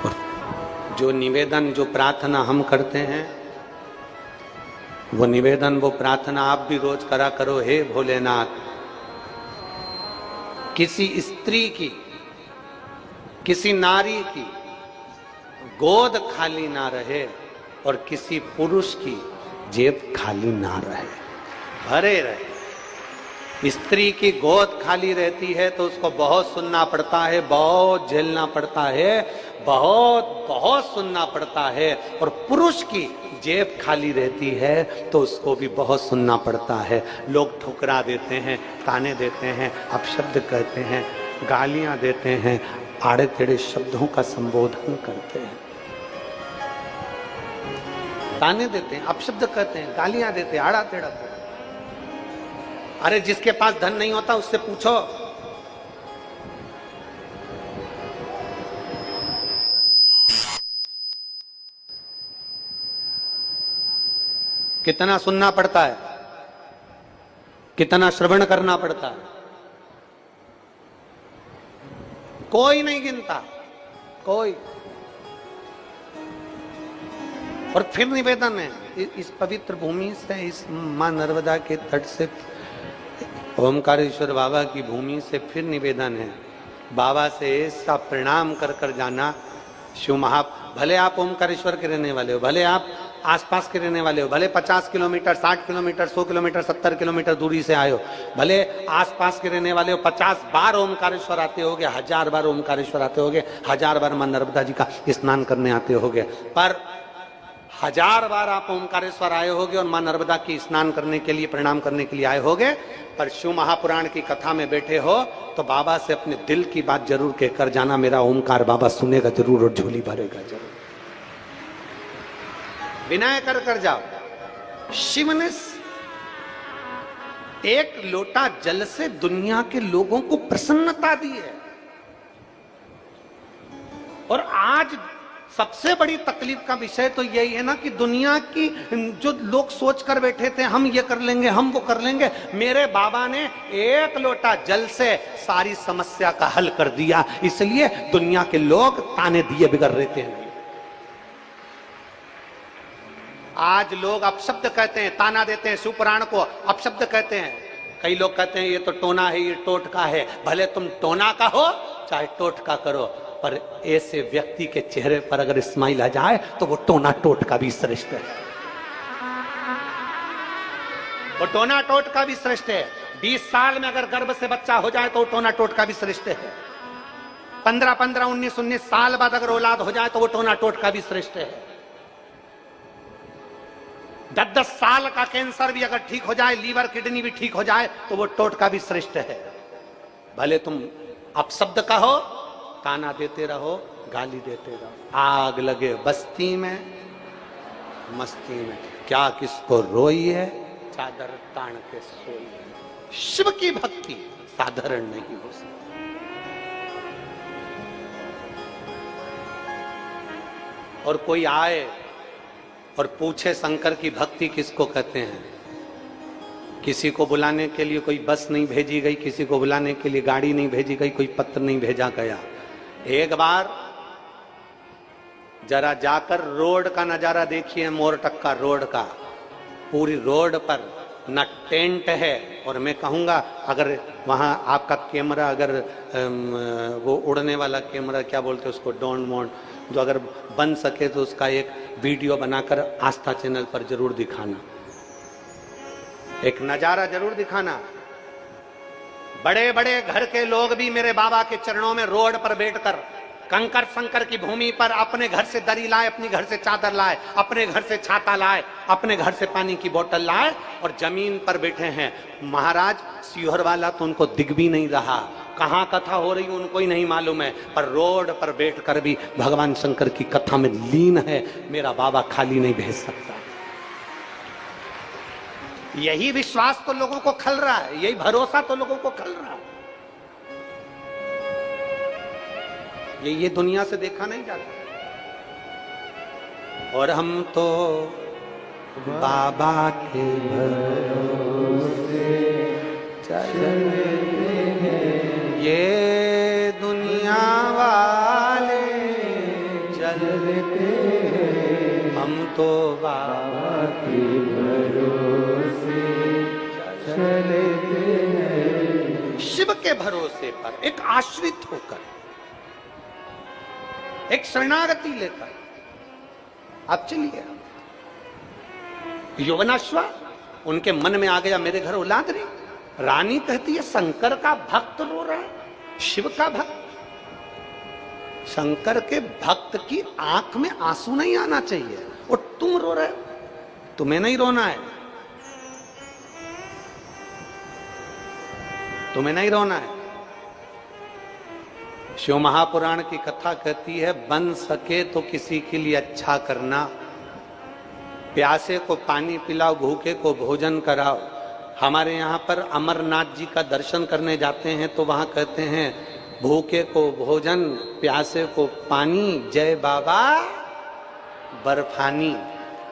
और जो निवेदन, जो प्रार्थना हम करते हैं, वो निवेदन, वो प्रार्थना आप भी रोज करा करो। हे भोलेनाथ, किसी स्त्री की, किसी नारी की गोद खाली ना रहे और किसी पुरुष की जेब खाली ना रहे, भरे रहे। स्त्री की गोद खाली रहती है तो उसको बहुत सुनना पड़ता है, बहुत झेलना पड़ता है, बहुत बहुत सुनना पड़ता है। और पुरुष की जेब खाली रहती है तो उसको भी बहुत सुनना पड़ता है। लोग ठुकरा देते हैं, ताने देते हैं, अपशब्द कहते हैं, गालियां देते हैं, आड़े टेढ़े शब्दों का संबोधन करते हैं, ताने देते हैं, अपशब्द कहते हैं, गालियां देते हैं, आड़ा टेढ़ा। अरे जिसके पास धन नहीं होता उससे पूछो। कितना सुनना पड़ता है, कितना श्रवण करना पड़ता है, कोई नहीं गिनता, कोई। और फिर निवेदन है, इस पवित्र भूमि से, इस मां नर्मदा के तट से, ओमकारेश्वर बाबा की भूमि से फिर निवेदन है, बाबा से ऐसा प्रणाम कर कर जाना। शिव महा, भले आप ओमकारेश्वर के रहने वाले हो, भले आप आसपास के रहने वाले हो, भले 50 किलोमीटर, 60 किलोमीटर, 100 किलोमीटर, 70 किलोमीटर दूरी से आए हो, भले आसपास के रहने वाले हो, 50 बार ओमकारेश्वर आते होगे, 1000 बार ओमकारेश्वर आते होगे, 1000 बार मां नर्मदा जी का स्नान करने आते होगे, पर 1000 बार आप ओमकारेश्वर आए होगे और मां नर्मदा की स्नान करने के लिए, प्रणाम करने के लिए आए होगे, पर शिव महापुराण की कथा में बैठे हो तो बाबा से अपने दिल की बात जरूर कहकर जाना। मेरा ओमकार बाबा सुनेगा जरूर और झोली भरेगा जरूर। विनय कर कर जाओ। शिव ने एक लोटा जल से दुनिया के लोगों को प्रसन्नता दी है। और आज सबसे बड़ी तकलीफ का विषय तो यही है ना कि दुनिया की जो लोग सोच कर बैठे थे हम ये कर लेंगे, हम वो कर लेंगे, मेरे बाबा ने एक लोटा जल से सारी समस्या का हल कर दिया। इसलिए दुनिया के लोग ताने दिए बिगड़ रहते हैं। आज लोग अपशब्द कहते हैं, ताना देते हैं, शिवपुराण को अपशब्द कहते हैं। कई लोग कहते हैं ये तो टोना है, ये टोटका है। भले तुम टोना का हो चाहे टोटका करो, पर ऐसे व्यक्ति के चेहरे पर अगर स्माइल आ जाए तो वो टोना टोटका भी श्रेष्ठ है। वो टोना टोटका भी श्रेष्ठ है। 20 साल में अगर गर्भ से बच्चा हो जाए तो वो टोना टोटका भी श्रेष्ठ है। 15-15, 19-19 साल बाद अगर औलाद हो जाए तो वो टोना टोटका भी श्रेष्ठ है। 10-10 साल का कैंसर भी अगर ठीक हो जाए, लीवर किडनी भी ठीक हो जाए तो वो टोटका भी श्रेष्ठ है। भले तुम अपशब्द कहो, ताना देते रहो, गाली देते रहो। आग लगे बस्ती में मस्ती में, क्या किसको रोई है, चादर तान के सोई है। शिव की भक्ति साधारण नहीं हो सकती। और कोई आए और पूछे शंकर की भक्ति किसको कहते हैं, किसी को बुलाने के लिए कोई बस नहीं भेजी गई, किसी को बुलाने के लिए गाड़ी नहीं भेजी गई, कोई पत्र नहीं भेजा गया। एक बार जरा जाकर रोड का नजारा देखिए, मोरटक्का रोड का। पूरी रोड पर न टेंट है, और मैं कहूंगा अगर वहां आपका कैमरा, अगर वो उड़ने वाला कैमरा क्या बोलते हैं उसको, डोंट मोड, जो अगर बन सके तो उसका एक वीडियो बनाकर आस्था चैनल पर जरूर दिखाना, एक नजारा जरूर दिखाना। बड़े बड़े घर के लोग भी मेरे बाबा के चरणों में रोड पर बैठकर कंकर संकर की भूमि पर अपने घर से दरी लाए, अपने घर से चादर लाए, अपने घर से छाता लाए, अपने घर से पानी की बोतल लाए और जमीन पर बैठे हैं। महाराज सीहोर वाला तो उनको दिख भी नहीं रहा, कहां कथा हो रही उनको ही नहीं मालूम है, पर रोड पर बैठकर भी भगवान शंकर की कथा में लीन है। मेरा बाबा खाली नहीं भेज सकता। यही विश्वास तो लोगों को खल रहा है, यही भरोसा तो लोगों को खल रहा है। ये दुनिया से देखा नहीं जाता। और हम तो बाबा के भरोसे चलते हैं, ये दुनिया वाले चलते हैं, हम तो बाबा के भरोसे चलते हैं। शिव के भरोसे पर एक आश्रित होकर, एक शरणागति लेकर आप चलिए। यौवनाश्वा उनके मन में आ गया, मेरे घर औलाद नहीं। रानी कहती है शंकर का भक्त रो रहा है, शिव का भक्त। शंकर के भक्त की आंख में आंसू नहीं आना चाहिए, और तुम रो रहे हो, तुम्हें नहीं रोना है, तुम्हें नहीं रोना है। शिव महापुराण की कथा कहती है, बन सके तो किसी के लिए अच्छा करना, प्यासे को पानी पिलाओ, भूखे को भोजन कराओ। हमारे यहाँ पर अमरनाथ जी का दर्शन करने जाते हैं तो वहां कहते हैं, भूखे को भोजन, प्यासे को पानी, जय बाबा बर्फानी।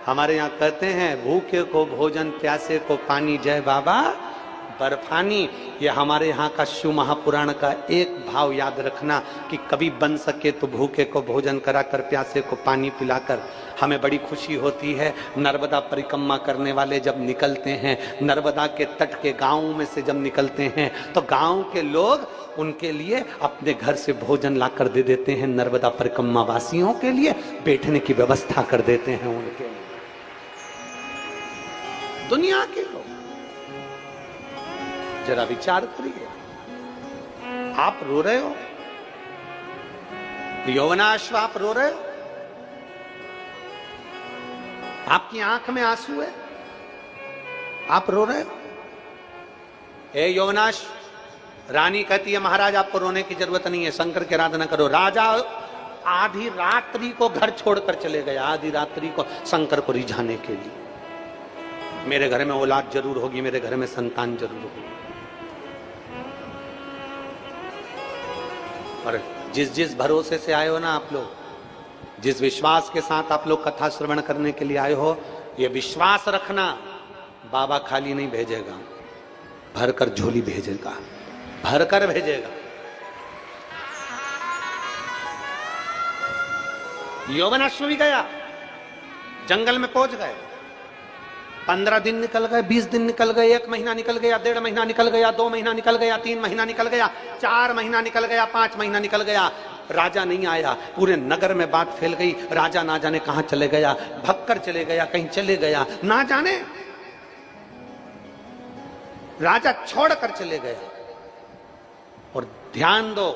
हमारे यहाँ कहते हैं, भूखे को भोजन, प्यासे को पानी, जय बाबा बर्फानी। ये हमारे यहाँ का शिव महापुराण का एक भाव याद रखना कि कभी बन सके तो भूखे को भोजन कराकर, प्यासे को पानी पिलाकर। हमें बड़ी खुशी होती है नर्मदा परिक्रमा करने वाले जब निकलते हैं, नर्मदा के तट के गांवों में से जब निकलते हैं तो गांव के लोग उनके लिए अपने घर से भोजन लाकर दे देते हैं। नर्मदा परिक्रमा वासियों के लिए बैठने की व्यवस्था कर देते हैं उनके लिए। दुनिया के लोग जरा विचार करिए, आप रो रहे हो, यौवनाश्व आप रो रहे हो, आपकी आंख में आंसू है, आप रो रहे हो। ए यौवनाश्व, रानी कहती है महाराज आपको रोने की जरूरत नहीं है, शंकर की आराधना करो। राजा आधी रात्रि को घर छोड़कर चले गया, आधी रात्रि को शंकर को रिझाने के लिए। मेरे घर में औलाद जरूर होगी, मेरे घर में संतान जरूर होगी। और जिस जिस भरोसे से आए हो ना आप लोग, जिस विश्वास के साथ आप लोग कथा श्रवण करने के लिए आए हो, ये विश्वास रखना, बाबा खाली नहीं भेजेगा, भरकर झोली भेजेगा, भरकर भेजेगा। यौवनाश्व भी गया, जंगल में पहुंच गए। 15 दिन निकल गए, 20 दिन निकल गए, 1 महीना निकल गया, 1.5 महीना निकल गया, 2 महीना निकल गया, 3 महीना निकल गया, 4 महीना निकल गया, 5 महीना निकल गया। राजा नहीं आया। पूरे नगर में बात फैल गई, राजा ना जाने कहां चले गया, भगकर चले गया, कहीं चले गया, ना जाने राजा छोड़कर चले गए। और ध्यान दो,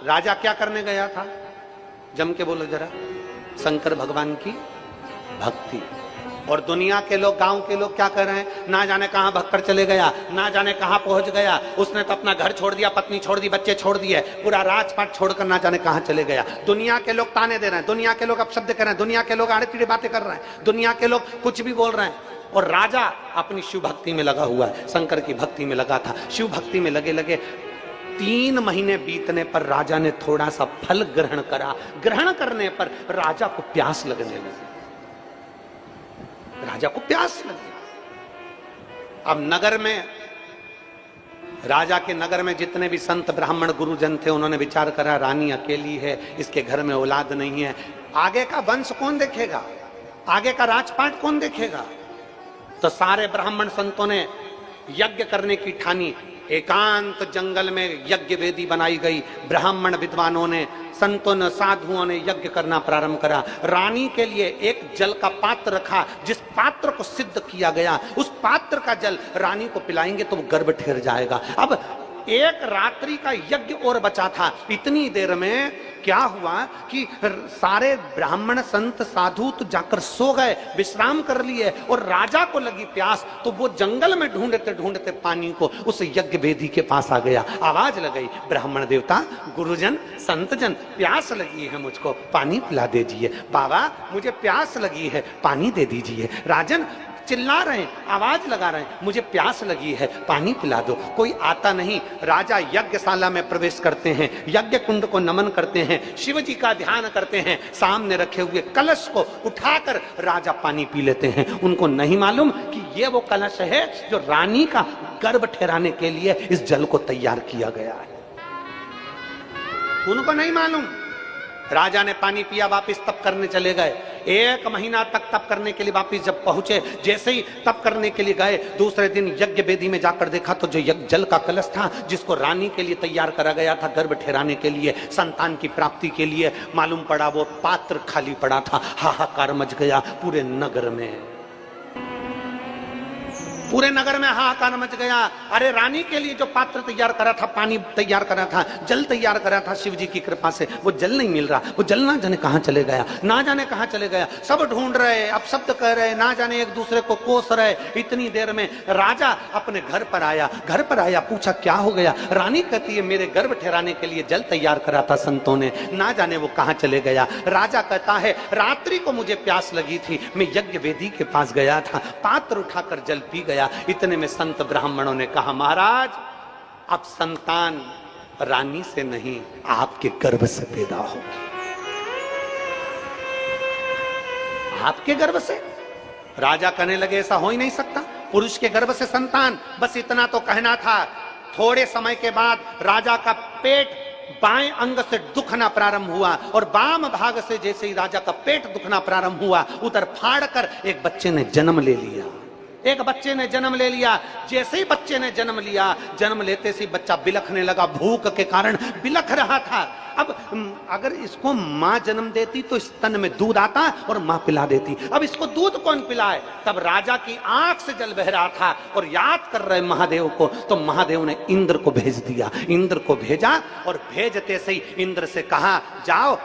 राजा क्या करने गया था, जम के बोलो जरा, शंकर भगवान की भक्ति। और दुनिया के लोग, गांव के लोग क्या कर रहे हैं, ना जाने कहां भक्कर चले गया, ना जाने कहां पहुंच गया, उसने तो अपना घर छोड़ दिया, पत्नी छोड़ दी, बच्चे छोड़ दिए, पूरा राजपाट छोड़कर ना जाने कहां चले गया। दुनिया के लोग ताने दे रहे हैं, दुनिया के लोग अपशब्द कर रहे हैं, दुनिया के लोग आड़े टीड़े बातें कर रहे हैं, दुनिया के लोग कुछ भी बोल रहे हैं, और राजा अपनी शिव भक्ति में लगा हुआ है, शंकर की भक्ति में लगा था। शिव भक्ति में लगे लगे 3 महीने बीतने पर राजा ने थोड़ा सा फल ग्रहण करा। ग्रहण करने पर राजा को प्यास लगने लगी, राजा को प्यास लगी। अब नगर में, राजा के नगर में जितने भी संत ब्राह्मण गुरुजन थे, उन्होंने विचार करा रानी अकेली है, इसके घर में औलाद नहीं है, आगे का वंश कौन देखेगा, आगे का राजपाट कौन देखेगा। तो सारे ब्राह्मण संतों ने यज्ञ करने की ठानी। एकांत जंगल में यज्ञ वेदी बनाई गई। ब्राह्मण विद्वानों ने, संतों ने, साधुओं ने यज्ञ करना प्रारंभ करा। रानी के लिए एक जल का पात्र रखा, जिस पात्र को सिद्ध किया गया उस पात्र का जल रानी को पिलाएंगे तो वो गर्भ ठहर जाएगा। अब एक रात्रि का यज्ञ और बचा था। इतनी देर में क्या हुआ कि सारे ब्राह्मण संत साधु तो जाकर सो गए, विश्राम कर लिए, और राजा को लगी प्यास, तो वो जंगल में ढूंढते ढूंढते पानी को उस यज्ञ वेदी के पास आ गया। आवाज लगाई, ब्राह्मण देवता, गुरुजन, संतजन, प्यास लगी है, मुझको पानी पिला दीजिए। बाबा मुझे प्यास लगी है, पानी दे दीजिए। राजन चिल्ला रहे हैं, आवाज लगा रहे हैं, मुझे प्यास लगी है, पानी पिला दो। कोई आता नहीं। राजा यज्ञशाला में प्रवेश करते हैं, यज्ञ कुंड को नमन करते हैं, शिव जी का ध्यान करते हैं, सामने रखे हुए कलश को उठाकर राजा पानी पी लेते हैं। उनको नहीं मालूम कि ये वो कलश है जो रानी का गर्भ ठहराने के लिए इस जल को तैयार किया गया है। उनको नहीं मालूम। राजा ने पानी पिया, वापिस तप करने चले गए। 1 महीना तक तप करने के लिए वापिस जब पहुंचे, जैसे ही तप करने के लिए गए, दूसरे दिन यज्ञ वेदी में जाकर देखा तो जो जल का कलश था, जिसको रानी के लिए तैयार करा गया था गर्भ ठहराने के लिए, संतान की प्राप्ति के लिए, मालूम पड़ा वो पात्र खाली पड़ा था। हाहाकार मच गया पूरे नगर में, पूरे नगर में हाहाकार मच गया। अरे रानी के लिए जो पात्र तैयार करा था, पानी तैयार करा था, जल तैयार करा था शिव जी की कृपा से, वो जल नहीं मिल रहा। वो जल ना जाने कहां चले गया, ना जाने कहां चले गया। सब ढूंढ रहे, अब शब्द कह रहे, ना जाने एक दूसरे को कोस रहे। इतनी देर में राजा अपने घर पर आया। घर पर आया, पूछा क्या हो गया। रानी कहती है मेरे गर्भ ठहराने के लिए जल तैयार करा था संतों ने, ना जाने वो कहां चले गया। राजा कहता है रात्रि को मुझे प्यास लगी थी, मैं यज्ञ वेदी के पास गया था, पात्र उठाकर जल पी गया। इतने में संत ब्राह्मणों ने कहा महाराज अब संतान रानी से नहीं आपके गर्भ से पैदा होगी, आपके गर्भ से। राजा कहने लगे ऐसा हो ही नहीं सकता, पुरुष के गर्भ से संतान। बस इतना तो कहना था। थोड़े समय के बाद राजा का पेट बाएं अंग से दुखना प्रारंभ हुआ, और वाम भाग से जैसे ही राजा का पेट दुखना प्रारंभ हुआ, उधर फाड़ कर एक बच्चे ने जन्म ले लिया। एक बच्चे ने जन्म ले लिया। जैसे ही बच्चे ने जन्म लिया, जन्म लेते से बच्चा बिलखने लगा, भूख के कारण बिलख रहा था। अब अगर इसको माँ जन्म देती तो स्तन में दूध आता और माँ पिला देती। अब इसको दूध कौन पिलाए। तब राजा की आंख से जल बह रहा था और याद कर रहे महादेव को, तो महादेव ने इंद्र को भेज दिया। इंद्र को भेजा और भेजते से ही इंद्र से कहा जाओ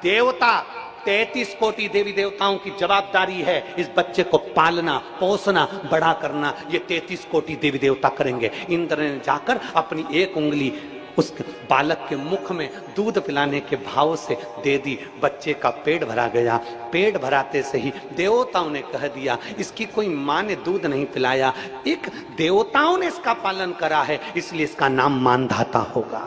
देवता, 33 कोटि देवी देवताओं की जवाबदारी है इस बच्चे को पालना, पोसना, बड़ा करना। ये 33 कोटि देवी देवता करेंगे। इंद्र ने जाकर अपनी एक उंगली उस बालक के मुख में दूध पिलाने के भाव से दे दी। बच्चे का पेट भरा गया। पेट भराते से ही देवताओं ने कह दिया इसकी कोई माँ ने दूध नहीं पिलाया, एक देवताओं ने इसका पालन करा है, इसलिए इसका नाम मानधाता होगा।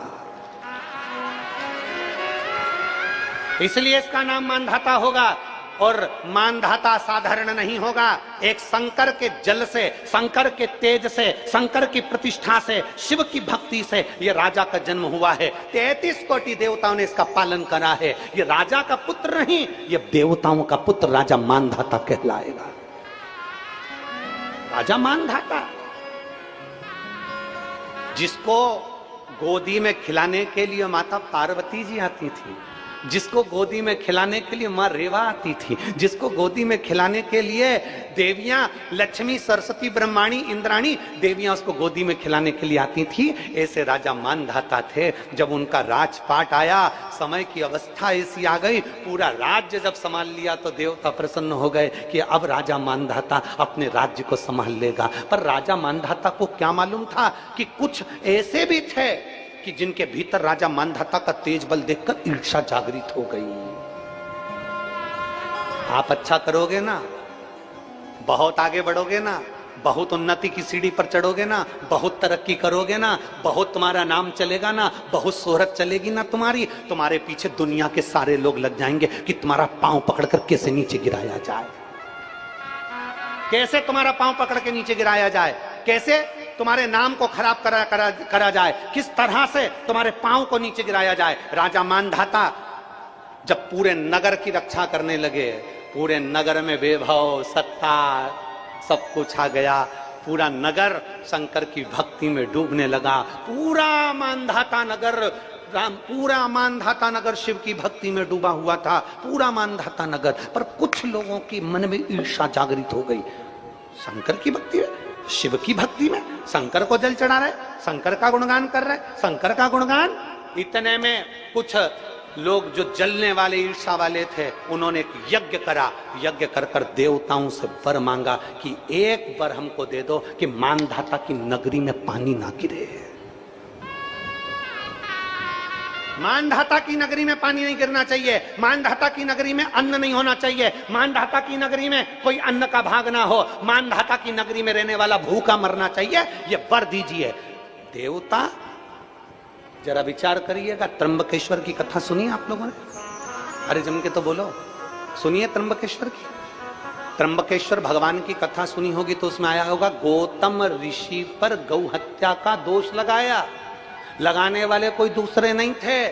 इसलिए इसका नाम मानधाता होगा। और मानधाता साधारण नहीं होगा। एक शंकर के जल से, शंकर के तेज से, शंकर की प्रतिष्ठा से, शिव की भक्ति से ये राजा का जन्म हुआ है। 33 कोटि देवताओं ने इसका पालन करा है। ये राजा का पुत्र नहीं, ये देवताओं का पुत्र राजा मानधाता कहलाएगा। राजा मानधाता, जिसको गोदी में खिलाने के लिए माता पार्वती जी आती थी, जिसको गोदी में खिलाने के लिए माँ रेवा आती थी, जिसको गोदी में खिलाने के लिए देवियां लक्ष्मी, सरस्वती, ब्रह्माणी, इंद्राणी देवियां उसको गोदी में खिलाने के लिए आती थी। ऐसे राजा मानधाता थे। जब उनका राजपाट आया, समय की अवस्था ऐसी आ गई, पूरा राज्य जब संभाल लिया तो देवता प्रसन्न हो गए कि अब राजा मानधाता अपने राज्य को संभाल लेगा। पर राजा मानधाता को क्या मालूम था कि कुछ ऐसे भी थे कि जिनके भीतर राजा मानधाता का तेज बल देखकर ईर्ष्या जागृत हो गई। आप अच्छा करोगे ना, बहुत आगे बढ़ोगे ना, बहुत उन्नति की सीढ़ी पर चढ़ोगे ना, बहुत तरक्की करोगे ना, बहुत तुम्हारा नाम चलेगा ना, बहुत शोहरत चलेगी ना तुम्हारी, तुम्हारे पीछे दुनिया के सारे लोग लग जाएंगे कि तुम्हारा पांव पकड़कर कैसे नीचे गिराया जाए, कैसे तुम्हारा पांव पकड़ के नीचे गिराया जाए, कैसे तुम्हारे नाम को खराब करा जाए, किस तरह से तुम्हारे पांव को नीचे गिराया जाए। राजा मानधाता जब पूरे नगर की रक्षा करने लगे, पूरे नगर में वैभव, सत्ता, सब कुछ आ गया, पूरा नगर शंकर की भक्ति में डूबने लगा। पूरा मानधाता नगर शिव की भक्ति में डूबा हुआ था, पूरा मानधाता नगर। पर कुछ लोगों की मन में ईर्ष्या जागृत हो गई। शंकर की भक्ति में, शिव की भक्ति में, शंकर को जल चढ़ा रहे, शंकर का गुणगान कर रहे, शंकर का गुणगान। इतने में कुछ लोग जो जलने वाले, ईर्ष्या वाले थे, उन्होंने एक यज्ञ करा। यज्ञ कर कर देवताओं से वर मांगा कि एक वर हमको दे दो कि मानधाता की नगरी में पानी ना गिरे। मानधाता की नगरी में पानी नहीं गिरना चाहिए, मानधाता की नगरी में अन्न नहीं होना चाहिए, मानधाता की नगरी में कोई अन्न का भाग ना हो, मानधाता की नगरी में रहने वाला भूखा मरना चाहिए, ये वर दीजिए। देवता जरा विचार करिएगा। त्र्यंबकेश्वर की कथा सुनी आप लोगों ने? अरे जम के तो बोलो, सुनिए त्र्यंबकेश्वर की। त्र्यंबकेश्वर भगवान की कथा सुनी होगी तो उसमें आया होगा, गौतम ऋषि पर गौ हत्या का दोष लगाया। लगाने वाले कोई दूसरे नहीं थे,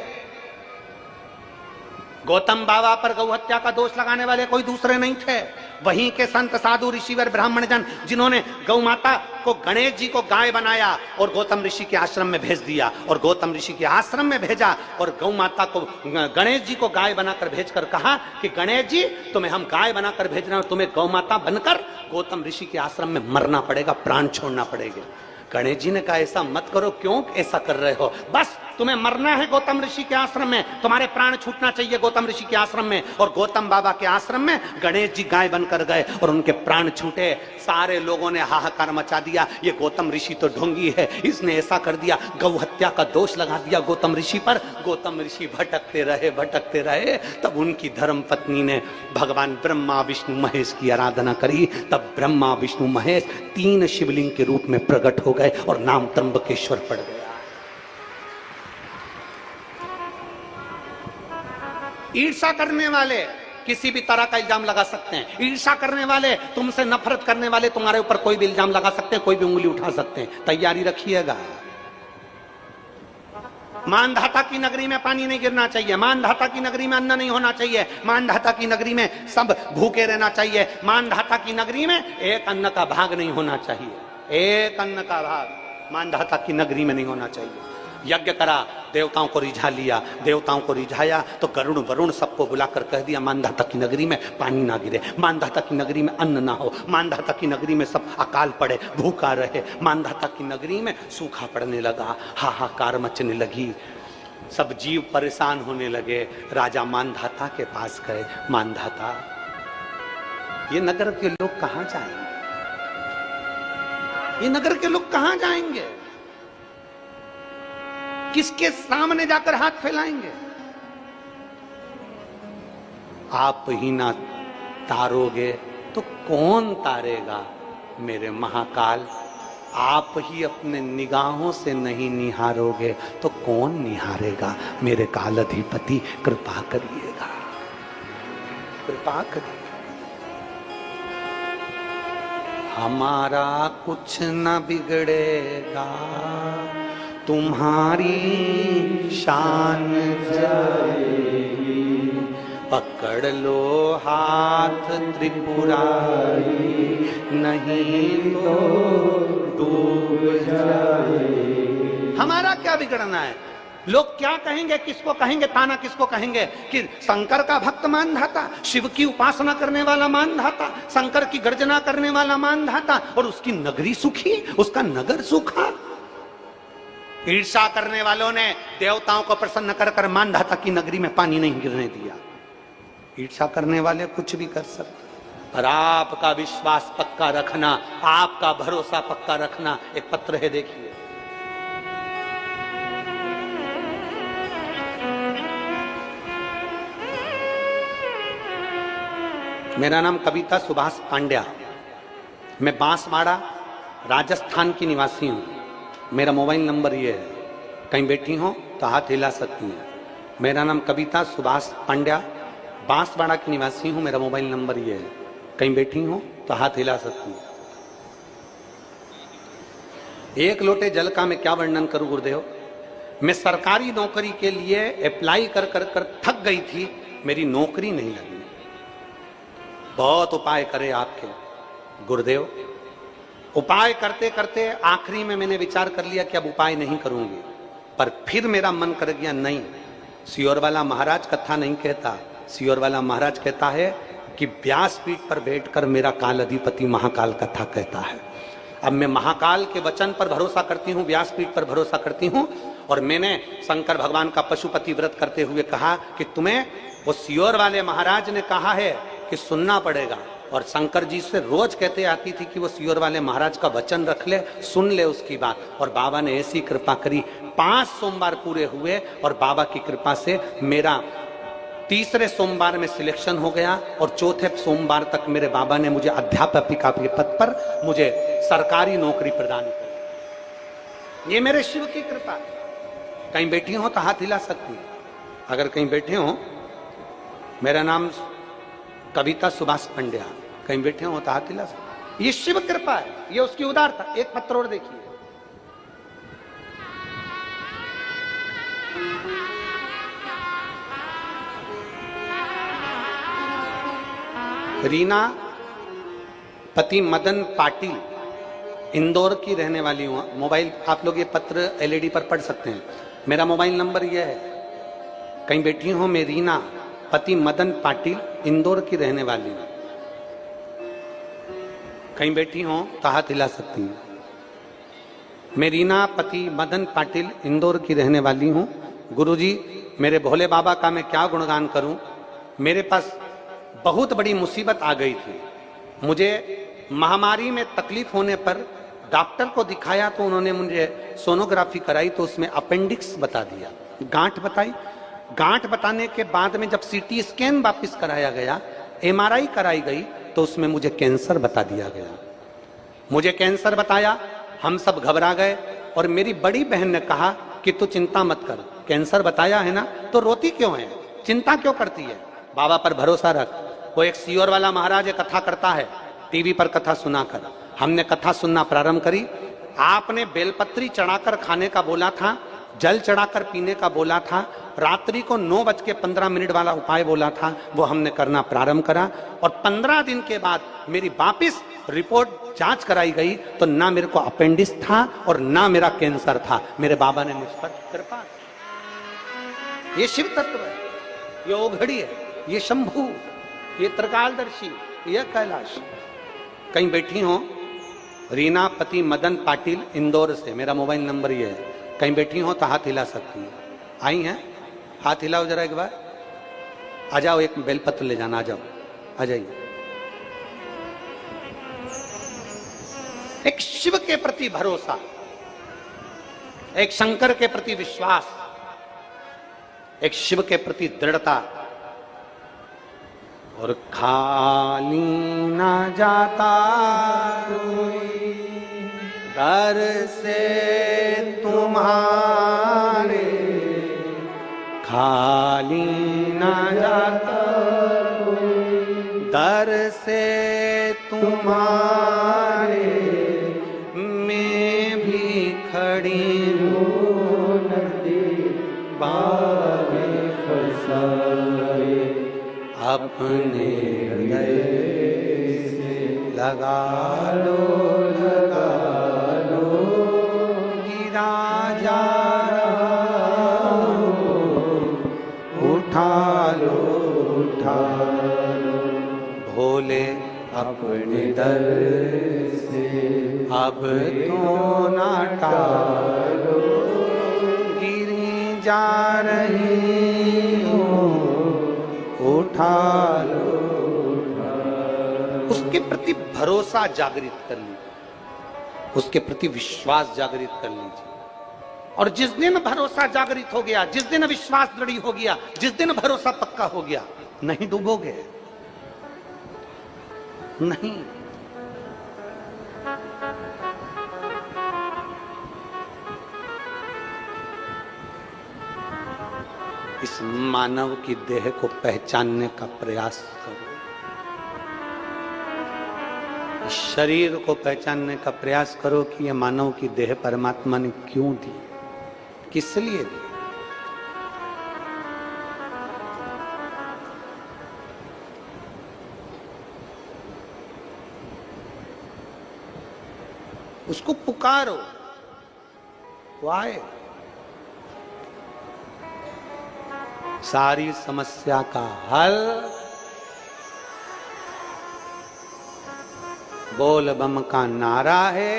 गौतम बाबा पर गौ हत्या का दोष लगाने वाले कोई दूसरे नहीं थे। वहीं के संत, साधु, ऋषिवर, ब्राह्मण जन, जिन्होंने गौ माता को, गणेश जी को गाय बनाया और गौतम ऋषि के आश्रम में भेज दिया, और गौतम ऋषि के आश्रम में भेजा और गौ माता को, गणेश जी को गाय बनाकर भेजकर कहा कि गणेश जी तुम्हें हम गाय बनाकर भेज रहे हैं और तुम्हें गौ माता बनकर गौतम ऋषि के आश्रम में मरना पड़ेगा, प्राण छोड़ना पड़ेगा। गणेश जी ने कहा ऐसा मत करो, क्यों ऐसा कर रहे हो? बस तुम्हें मरना है गौतम ऋषि के आश्रम में, तुम्हारे प्राण छूटना चाहिए गौतम ऋषि के आश्रम में। और गौतम बाबा के आश्रम में गणेश जी गाय बनकर गए और उनके प्राण छूटे। सारे लोगों ने हाहाकार मचा दिया, ये गौतम ऋषि तो ढोंगी है, इसने ऐसा कर दिया, गौ हत्या का दोष लगा दिया गौतम ऋषि पर। गौतम ऋषि भटकते रहे। तब उनकी धर्म पत्नी ने भगवान ब्रह्मा, विष्णु, महेश की आराधना करी। तब ब्रह्मा, विष्णु, महेश 3 शिवलिंग के रूप में प्रकट हो गए और नाम त्र्यंबकेश्वर पड़ गया। ईर्ष्या करने वाले किसी भी तरह का इल्जाम लगा सकते हैं। ईर्ष्या करने वाले, तुमसे नफरत करने वाले तुम्हारे ऊपर कोई भी इल्जाम लगा सकते हैं, कोई भी उंगली उठा सकते हैं। तैयारी रखिएगा। मानधाता की नगरी में पानी नहीं गिरना चाहिए, मानधाता की नगरी में अन्न नहीं होना चाहिए, मानधाता की नगरी में सब भूखे रहना चाहिए, मानधाता की नगरी में एक अन्न का भाग नहीं होना चाहिए, एक अन्न का भाग मानधाता की नगरी में नहीं होना चाहिए। यज्ञ करा, देवताओं को रिझा लिया, देवताओं को रिझाया तो गरुड़ वरुण सबको बुलाकर कह दिया मानधाता की नगरी में पानी ना गिरे, मानधाता की नगरी में अन्न ना हो, मानधाता की नगरी में सब अकाल पड़े, भूखा रहे, मानधाता की नगरी में सूखा पड़ने लगा, हाहाकार मचने लगी, सब जीव परेशान होने लगे। राजा मानधाता के पास गए, मानधाता ये नगर के लोग कहां जाएंगे, ये नगर के लोग कहां जाएंगे, किसके सामने जाकर हाथ फैलाएंगे? आप ही ना तारोगे तो कौन तारेगा मेरे महाकाल? आप ही अपने निगाहों से नहीं निहारोगे तो कौन निहारेगा मेरे कालाधिपति? कृपा करिएगा, कृपा करिए। हमारा कुछ न बिगड़ेगा, तुम्हारी शान जाएगी, पकड़ लो हाथ त्रिपुरारी, नहीं तो डूब जाएगी। हमारा क्या बिगड़ना है? लोग क्या कहेंगे, किसको कहेंगे, ताना किसको कहेंगे कि शंकर का भक्त मानधाता, शिव की उपासना करने वाला मानधाता, शंकर की गर्जना करने वाला मानधाता, और उसकी नगरी सुखी, उसका नगर सूखा। ईर्षा करने वालों ने देवताओं को प्रसन्न कर कर मानधाता की नगरी में पानी नहीं गिरने दिया। ईर्षा करने वाले कुछ भी कर सकते, पर आपका विश्वास पक्का रखना, आपका भरोसा पक्का रखना। एक पत्र है, देखिए। मेरा नाम कविता सुभाष पांड्या, मैं बांसवाड़ा राजस्थान की निवासी हूं। मेरा मोबाइल नंबर ये है, कहीं बैठी हो तो हाथ हिला सकती हैं। मेरा नाम कविता सुभाष पांड्या, बांसवाड़ा की निवासी हूं। मेरा मोबाइल नंबर ये है, कहीं बैठी हो तो हाथ हिला सकती हैं। एक लोटे जल का मैं क्या वर्णन करूं गुरुदेव। मैं सरकारी नौकरी के लिए अप्लाई कर कर कर थक गई थी, मेरी नौकरी नहीं लगी। बहुत उपाय करे आपके गुरुदेव। उपाय करते करते आखिरी में मैंने विचार कर लिया कि अब उपाय नहीं करूंगी, पर फिर मेरा मन कर गया, नहीं, सियोर वाला महाराज कथा नहीं कहता। सियोर वाला महाराज कहता है कि व्यासपीठ पर बैठकर मेरा काल अधिपति महाकाल कथा कहता है। अब मैं महाकाल के वचन पर भरोसा करती हूँ, व्यासपीठ पर भरोसा करती हूँ। और मैंने शंकर भगवान का पशुपति व्रत करते हुए कहा कि तुम्हें वो सियोर वाले महाराज ने कहा है कि सुनना पड़ेगा। और शंकर जी से रोज कहते आती थी कि वो सियोर वाले महाराज का वचन रख ले, सुन ले उसकी बात। और बाबा ने ऐसी कृपा करी, 5 सोमवार पूरे हुए और बाबा की कृपा से मेरा तीसरे सोमवार में सिलेक्शन हो गया। और चौथे सोमवार तक मेरे बाबा ने मुझे अध्यापकिका के पद पर मुझे सरकारी नौकरी प्रदान की। ये मेरे शिव की कृपा है। कहीं बैठी हो तो हाथ हिला सकती है, अगर कहीं बैठे हो। मेरा नाम कविता सुभाष पांड्या, कहीं बैठे हो तो हाथ हिला सकते। ये शिव कृपा है, ये उसकी उदारता। एक पत्र और देखिए। रीना पति मदन पाटिल, इंदौर की रहने वाली हूं। मोबाइल आप लोग ये पत्र एलईडी पर पढ़ सकते हैं। मेरा मोबाइल नंबर यह है, कहीं बैठी हूं मैं रीना पति मदन पाटिल, इंदौर की रहने वाली हूं। कहीं बैठी हूं तो हाथ हिला सकती हूं। मैं रीना पति मदन पाटिल, इंदौर की रहने वाली हूं। गुरुजी, मेरे भोले बाबा का मैं क्या गुणगान करूं। मेरे पास बहुत बड़ी मुसीबत आ गई थी। मुझे महामारी में तकलीफ होने पर डॉक्टर को दिखाया तो उन्होंने मुझे सोनोग्राफी कराई तो उसमें अपेंडिक्स बता दिया, गांठ बताई। गांठ बताने के बाद में जब सीटी स्कैन वापस कराया गया, एमआरआई कराई गई तो उसमें मुझे कैंसर बता दिया गया। मुझे कैंसर बताया, हम सब घबरा गए। और मेरी बड़ी बहन ने कहा कि तू चिंता मत कर, कैंसर बताया है ना तो रोती क्यों है, चिंता क्यों करती है, बाबा पर भरोसा रख। वो एक सियोर वाला महाराज कथा करता है, टीवी पर कथा सुनाकर। हमने कथा सुनना प्रारंभ करी। आपने बेलपत्री चढ़ाकर खाने का बोला था, जल चढ़ाकर पीने का बोला था, रात्रि को 9:15 वाला उपाय बोला था, वो हमने करना प्रारंभ करा। और 15 दिन के बाद मेरी वापिस रिपोर्ट जांच कराई गई तो ना मेरे को अपेंडिक्स था और ना मेरा कैंसर था। मेरे बाबा ने मुझ पर कृपा। ये शिव तत्व है, ये ओघड़ी है, ये शंभू, ये त्रिकालदर्शी, यह कैलाश। कहीं बैठी हो, रीना पति मदन पाटिल, इंदौर से। मेरा मोबाइल नंबर ये है, कहीं बैठी हो तो हाथ हिला सकती है। आई हैं, हाथ हिलाओ जरा एक बार। आ जाओ, एक बेलपत्र ले जाना, आ जाओ, आ जाइए। एक शिव के प्रति भरोसा, एक शंकर के प्रति विश्वास, एक शिव के प्रति दृढ़ता। और खाली ना जाता कोई दर से तुम्हारे, खाली ना जाता कोई दर से तुम्हारे, मैं भी खड़ी हूँ नदी बागे फसाए, अपने हृदय से लगा लो गिरा जा रहा बोले अपने दर से अब तो ना टालो, गिरी जा रही हो उठा लो। उसके प्रति भरोसा जागृत कर लीजिए, उसके प्रति विश्वास जागृत कर लीजिए। और जिस दिन भरोसा जागृत हो गया, जिस दिन विश्वास दृढ़ हो गया, जिस दिन भरोसा पक्का हो गया, नहीं डूबोगे, नहीं। इस मानव की देह को पहचानने का प्रयास करो, इस शरीर को पहचानने का प्रयास करो कि यह मानव की देह परमात्मा ने क्यों दी, किस लिए दी। उसको पुकारो, वो आए। सारी समस्या का हल बोल बम का नारा है।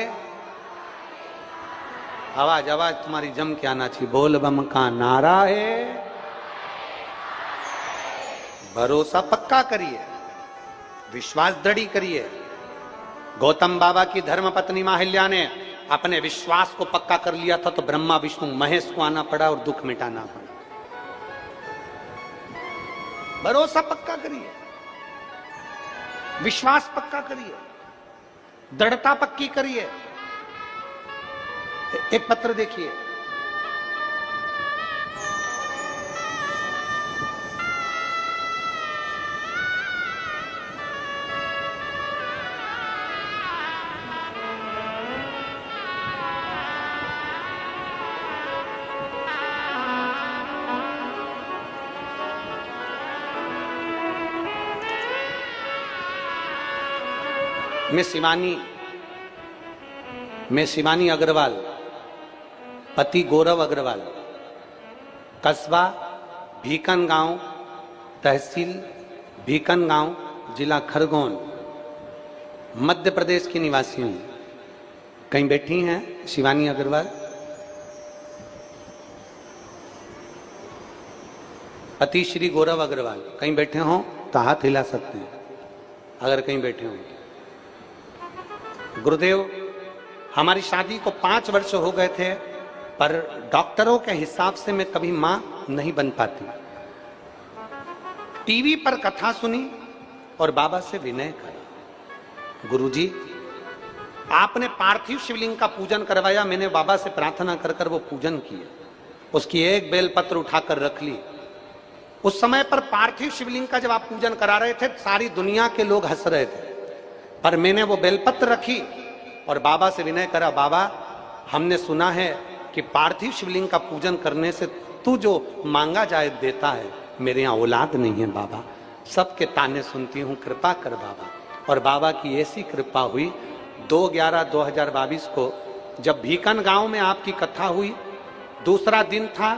आवाज आवाज तुम्हारी जम के आना चाहिए। बोल बम का नारा है। भरोसा पक्का करिए, विश्वास दृढ़ करिए। गौतम बाबा की धर्म पत्नी माहिल्या ने अपने विश्वास को पक्का कर लिया था तो ब्रह्मा विष्णु महेश को आना पड़ा और दुख मिटाना पड़ा। भरोसा पक्का करिए, विश्वास पक्का करिए, दृढ़ता पक्की करिए। एक पत्र देखिए, मैं शिवानी अग्रवाल, पति गौरव अग्रवाल, कस्बा भीकनगांव, तहसील भीकनगांव, जिला खरगोन, मध्य प्रदेश की निवासी हूं। कहीं बैठी हैं शिवानी अग्रवाल? पति श्री गौरव अग्रवाल कहीं बैठे हो तो हाथ हिला सकते हैं अगर कहीं बैठे हो। गुरुदेव, हमारी शादी को 5 वर्ष हो गए थे, पर डॉक्टरों के हिसाब से मैं कभी मां नहीं बन पाती। टीवी पर कथा सुनी और बाबा से विनय करा। गुरुजी, आपने पार्थिव शिवलिंग का पूजन करवाया, मैंने बाबा से प्रार्थना कर कर वो पूजन किया। उसकी एक बेलपत्र उठाकर रख ली। उस समय पर पार्थिव शिवलिंग का जब आप पूजन करा रहे थे, सारी दुनिया के लोग हंस रहे थे, पर मैंने वो बेलपत्र रखी और बाबा से विनय करा, बाबा हमने सुना है कि पार्थिव शिवलिंग का पूजन करने से तू जो मांगा जाए देता है। मेरे यहाँ औलाद नहीं है बाबा, सबके ताने सुनती हूँ, कृपा कर बाबा। और बाबा की ऐसी कृपा हुई, 2/11/2022 को जब भीकन गांव में आपकी कथा हुई, दूसरा दिन था,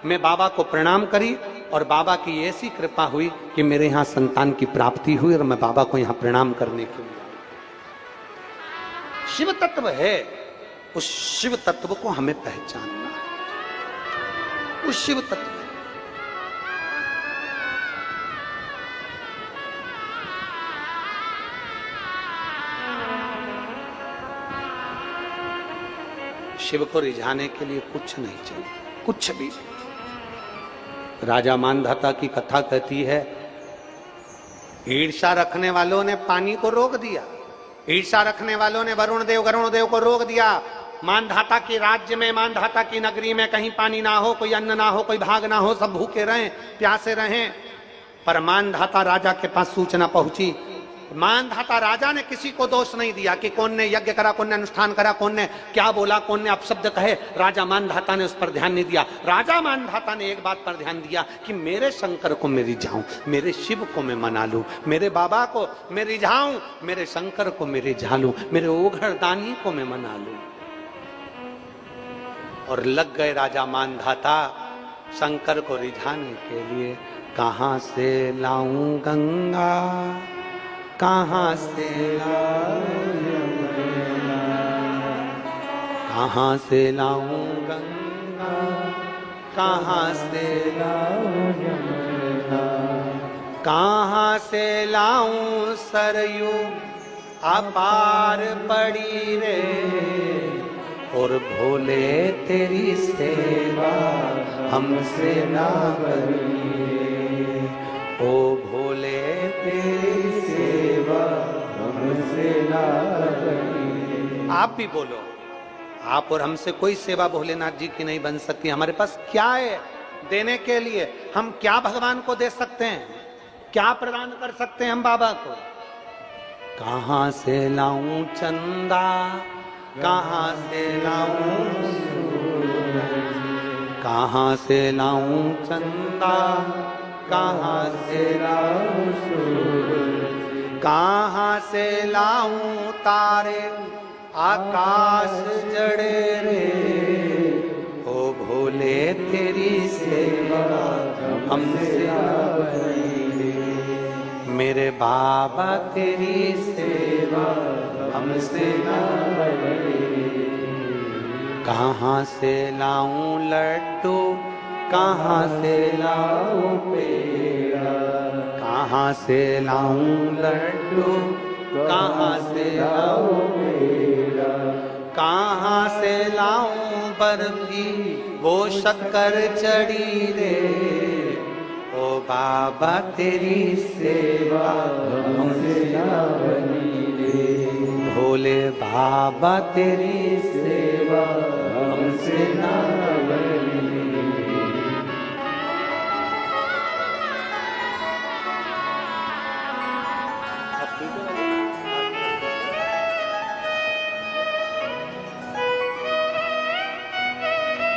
मैं बाबा को प्रणाम करी और बाबा की ऐसी कृपा हुई कि मेरे यहाँ संतान की प्राप्ति हुई और मैं बाबा को यहाँ प्रणाम करने के लिए। शिव तत्व है, उस शिव तत्व को हमें पहचानना है। उस शिव तत्व है। शिव को रिझाने के लिए कुछ नहीं चाहिए, कुछ भी। राजा मानधाता की कथा कहती है, ईर्ष्या रखने वालों ने पानी को रोक दिया, ईर्ष्या रखने वालों ने वरुण देव को रोक दिया। मानधाता के राज्य में, मानधाता की नगरी में कहीं पानी ना हो, कोई अन्न ना हो, कोई भाग ना हो, सब भूखे रहें, प्यासे रहें। पर मानधाता राजा के पास सूचना पहुंची। मानधाता राजा ने किसी को दोष नहीं दिया कि कौन ने यज्ञ करा, कौन ने अनुष्ठान करा, कौन ने क्या बोला, कौन ने अपशब्द कहे। राजा मानधाता ने उस पर ध्यान नहीं दिया। राजा मानधाता ने एक बात पर ध्यान दिया कि मेरे शंकर को मैं रिझाऊं, मेरे शिव को मैं मना लूं, मेरे बाबा को मैं रिझाऊं, मेरे शंकर को मैं रिझा लूं, मेरे ओघड़दानी को मैं मना लूं। और लग गए राजा मानधाता शंकर को रिझाने के लिए। कहां से लाऊं गंगा कहाँ से लाऊं यमुना, कहाँ से लाऊं गंगा, कहाँ से लाऊं यमुना, कहाँ से लाऊं सरयू अपार पड़ी रे, और भोले तेरी सेवा हमसे ना बनी रे, ओ भोले तेरी सेवा हमसे ना बनी। आप भी बोलो, आप और हमसे कोई सेवा भोलेनाथ जी की नहीं बन सकती। हमारे पास क्या है देने के लिए? हम क्या भगवान को दे सकते हैं? क्या प्रदान कर सकते हैं हम बाबा को? कहाँ से लाऊं चंदा, कहाँ से लाऊं सूरज, कहाँ से लाऊं चंदा, कहाँ से लाऊं सूरज, कहाँ से लाऊं तारे आकाश जड़े रे, ओ भोले तेरी सेवा हमसे ना बनी रे, मेरे बाबा तेरी सेवा हमसे ना बनी रे। कहाँ से लाऊं लड्डू, कहाँ से लाऊं पेड़ा, कहाँ से लाऊं लड्डू, कहाँ से लाऊं पेड़ा, कहाँ से लाऊं बर्फी वो शक्कर चढ़ी रे, ओ बाबा तेरी सेवा हमसे ना बनी रे, भोले बाबा तेरी सेवा हमसे ना बनी रे।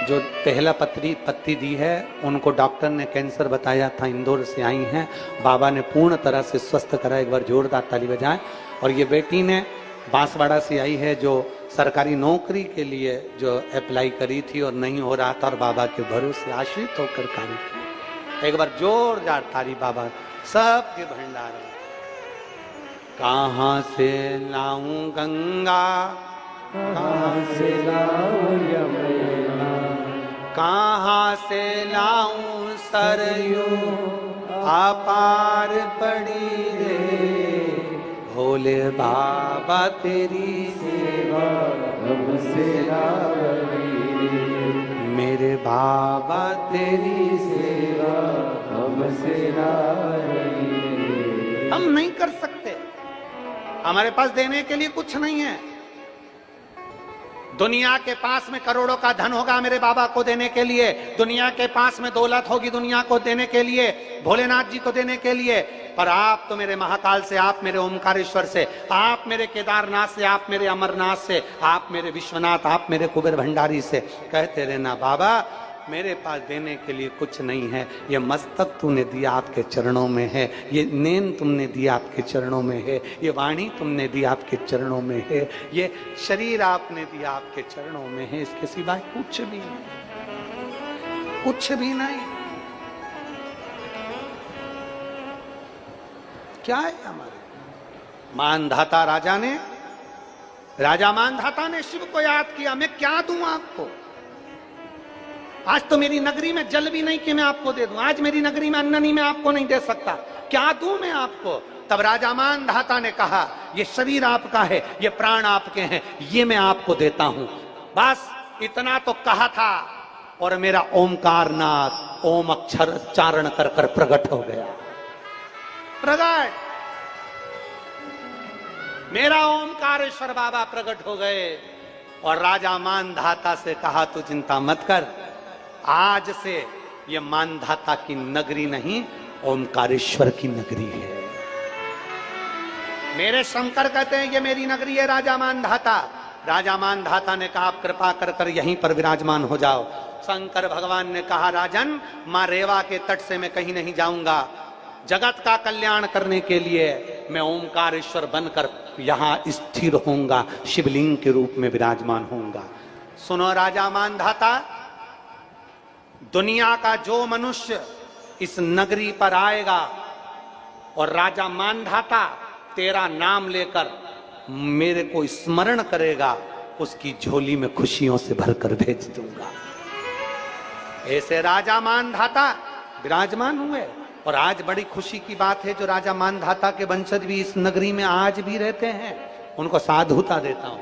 जो पहला पत्ती दी है उनको डॉक्टर ने कैंसर बताया था, इंदौर से आई हैं, बाबा ने पूर्ण तरह से स्वस्थ करा, एक बार जोरदार ताली बजाएं। और ये बेटी ने बांसवाड़ा से आई है जो सरकारी नौकरी के लिए जो अप्लाई करी थी और नहीं हो रहा था, और बाबा के भरोसे आश्रित होकर कार्य किया। एक बार जोरदार ताली बाबा सबके भंडार। कहाँ से लाऊं गंगा, कहाँ से लाऊं यमुना, कहाँ से लाऊं सरयू अपार पड़ी रे, भोले बाबा तेरी सेवा हमसे ना बनी रे, मेरे बाबा तेरी सेवा हमसे ना बनी रे। हम नहीं कर सकते, हमारे पास देने के लिए कुछ नहीं है। दुनिया के पास में करोड़ों का धन होगा मेरे बाबा को देने के लिए, दुनिया के पास में दौलत होगी दुनिया को देने के लिए, भोलेनाथ जी को देने के लिए, पर आप तो मेरे महाकाल से, आप मेरे ओमकारेश्वर से, आप मेरे केदारनाथ से, आप मेरे अमरनाथ से, आप मेरे विश्वनाथ, आप मेरे कुबेर भंडारी से कहते रहना बाबा मेरे पास देने के लिए कुछ नहीं है। ये मस्तक तूने दिया आपके चरणों में है, ये नैन तुमने दिया आपके चरणों में है, ये वाणी तुमने दिया आपके चरणों में है, ये शरीर आपने दिया आपके चरणों में है, इसके सिवाय कुछ भी नहीं, कुछ भी नहीं। क्या है हमारे मानधाता राजा मानधाता ने शिव को याद किया, मैं क्या दूं आपको? आज तो मेरी नगरी में जल भी नहीं कि मैं आपको दे दूं, आज मेरी नगरी में अन्न नहीं मैं आपको नहीं दे सकता, क्या दूं मैं आपको? तब राजा मानधाता ने कहा ये शरीर आपका है, ये प्राण आपके हैं, ये मैं आपको देता हूं। बस इतना तो कहा था और मेरा ओमकार नाथ ओम अक्षर उच्चारण कर कर प्रकट हो गया। प्रकट मेरा ओमकारेश्वर बाबा प्रकट हो गए और राजा मानधाता से कहा तू चिंता मत कर, आज से ये मानधाता की नगरी नहीं ओमकारेश्वर की नगरी है। मेरे शंकर कहते हैं ये मेरी नगरी है राजा मानधाता। राजा मानधाता ने कहा आप कृपा कर कर यहीं पर विराजमान हो जाओ। शंकर भगवान ने कहा राजन मां रेवा के तट से मैं कहीं नहीं जाऊंगा, जगत का कल्याण करने के लिए मैं ओमकारेश्वर बनकर यहां स्थिर होऊंगा, शिवलिंग के रूप में विराजमान होऊंगा। सुनो राजा मानधाता, दुनिया का जो मनुष्य इस नगरी पर आएगा और राजा मानधाता तेरा नाम लेकर मेरे को स्मरण करेगा, उसकी झोली में खुशियों से भरकर भेज दूंगा। ऐसे राजा मानधाता विराजमान हुए। और आज बड़ी खुशी की बात है, जो राजा मानधाता के वंशज भी इस नगरी में आज भी रहते हैं, उनको साधुता देता हूं,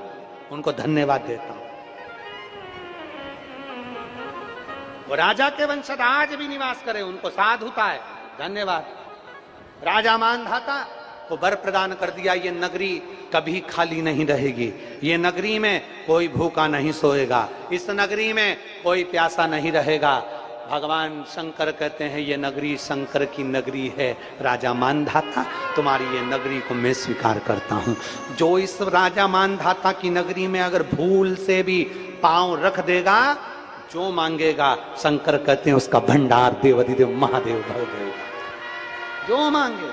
उनको धन्यवाद देता हूं। वो राजा के वंशज आज भी निवास करें, उनको साधुता है, धन्यवाद। राजा मानधाता को वर प्रदान कर दिया, ये नगरी कभी खाली नहीं रहेगी, ये नगरी में कोई भूखा नहीं सोएगा, इस नगरी में कोई प्यासा नहीं रहेगा। भगवान शंकर कहते हैं ये नगरी शंकर की नगरी है। राजा मानधाता, तुम्हारी ये नगरी को मैं स्वीकार करता हूं। जो इस राजा मानधाता की नगरी में अगर भूल से भी पांव रख देगा, जो मांगेगा शंकर कहते हैं उसका भंडार देवाधिदेव महादेव भर देगा, जो मांगे।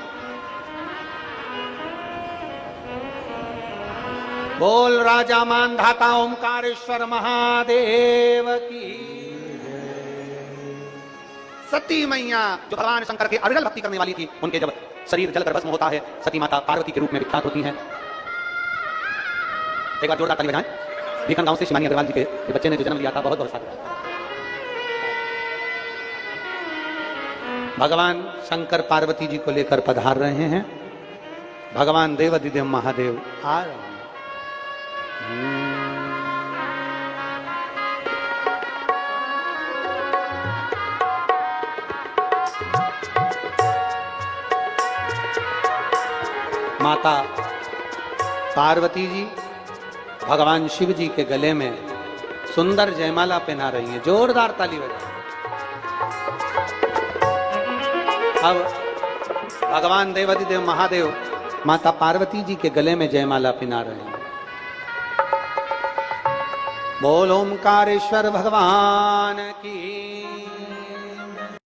बोल राजा मानधाता ओमकारेश्वर महादेव की। सती मैया जो भगवान शंकर के अविरल भक्ति करने वाली थी, उनके जब शरीर जलकर भस्म होता है, सती माता पार्वती के रूप में विख्यात होती हैं। एक बार जोरदार ताली बजाएं। भीखन गांव से शिवानी अग्रवाल जी के बच्चे ने जो जन्म लिया था, बहुत बहुत साधुवाद। भगवान शंकर पार्वती जी को लेकर पधार रहे हैं। भगवान देवाधिदेव महादेव आ रहे हैं। माता पार्वती जी भगवान शिव जी के गले में सुंदर जयमाला पहना रही हैं। जोरदार ताली बजाएं। अब भगवान देवाधिदेव महादेव माता पार्वती जी के गले में जयमाला पहना रहे हैं। बोल ओमकारेश्वर भगवान की।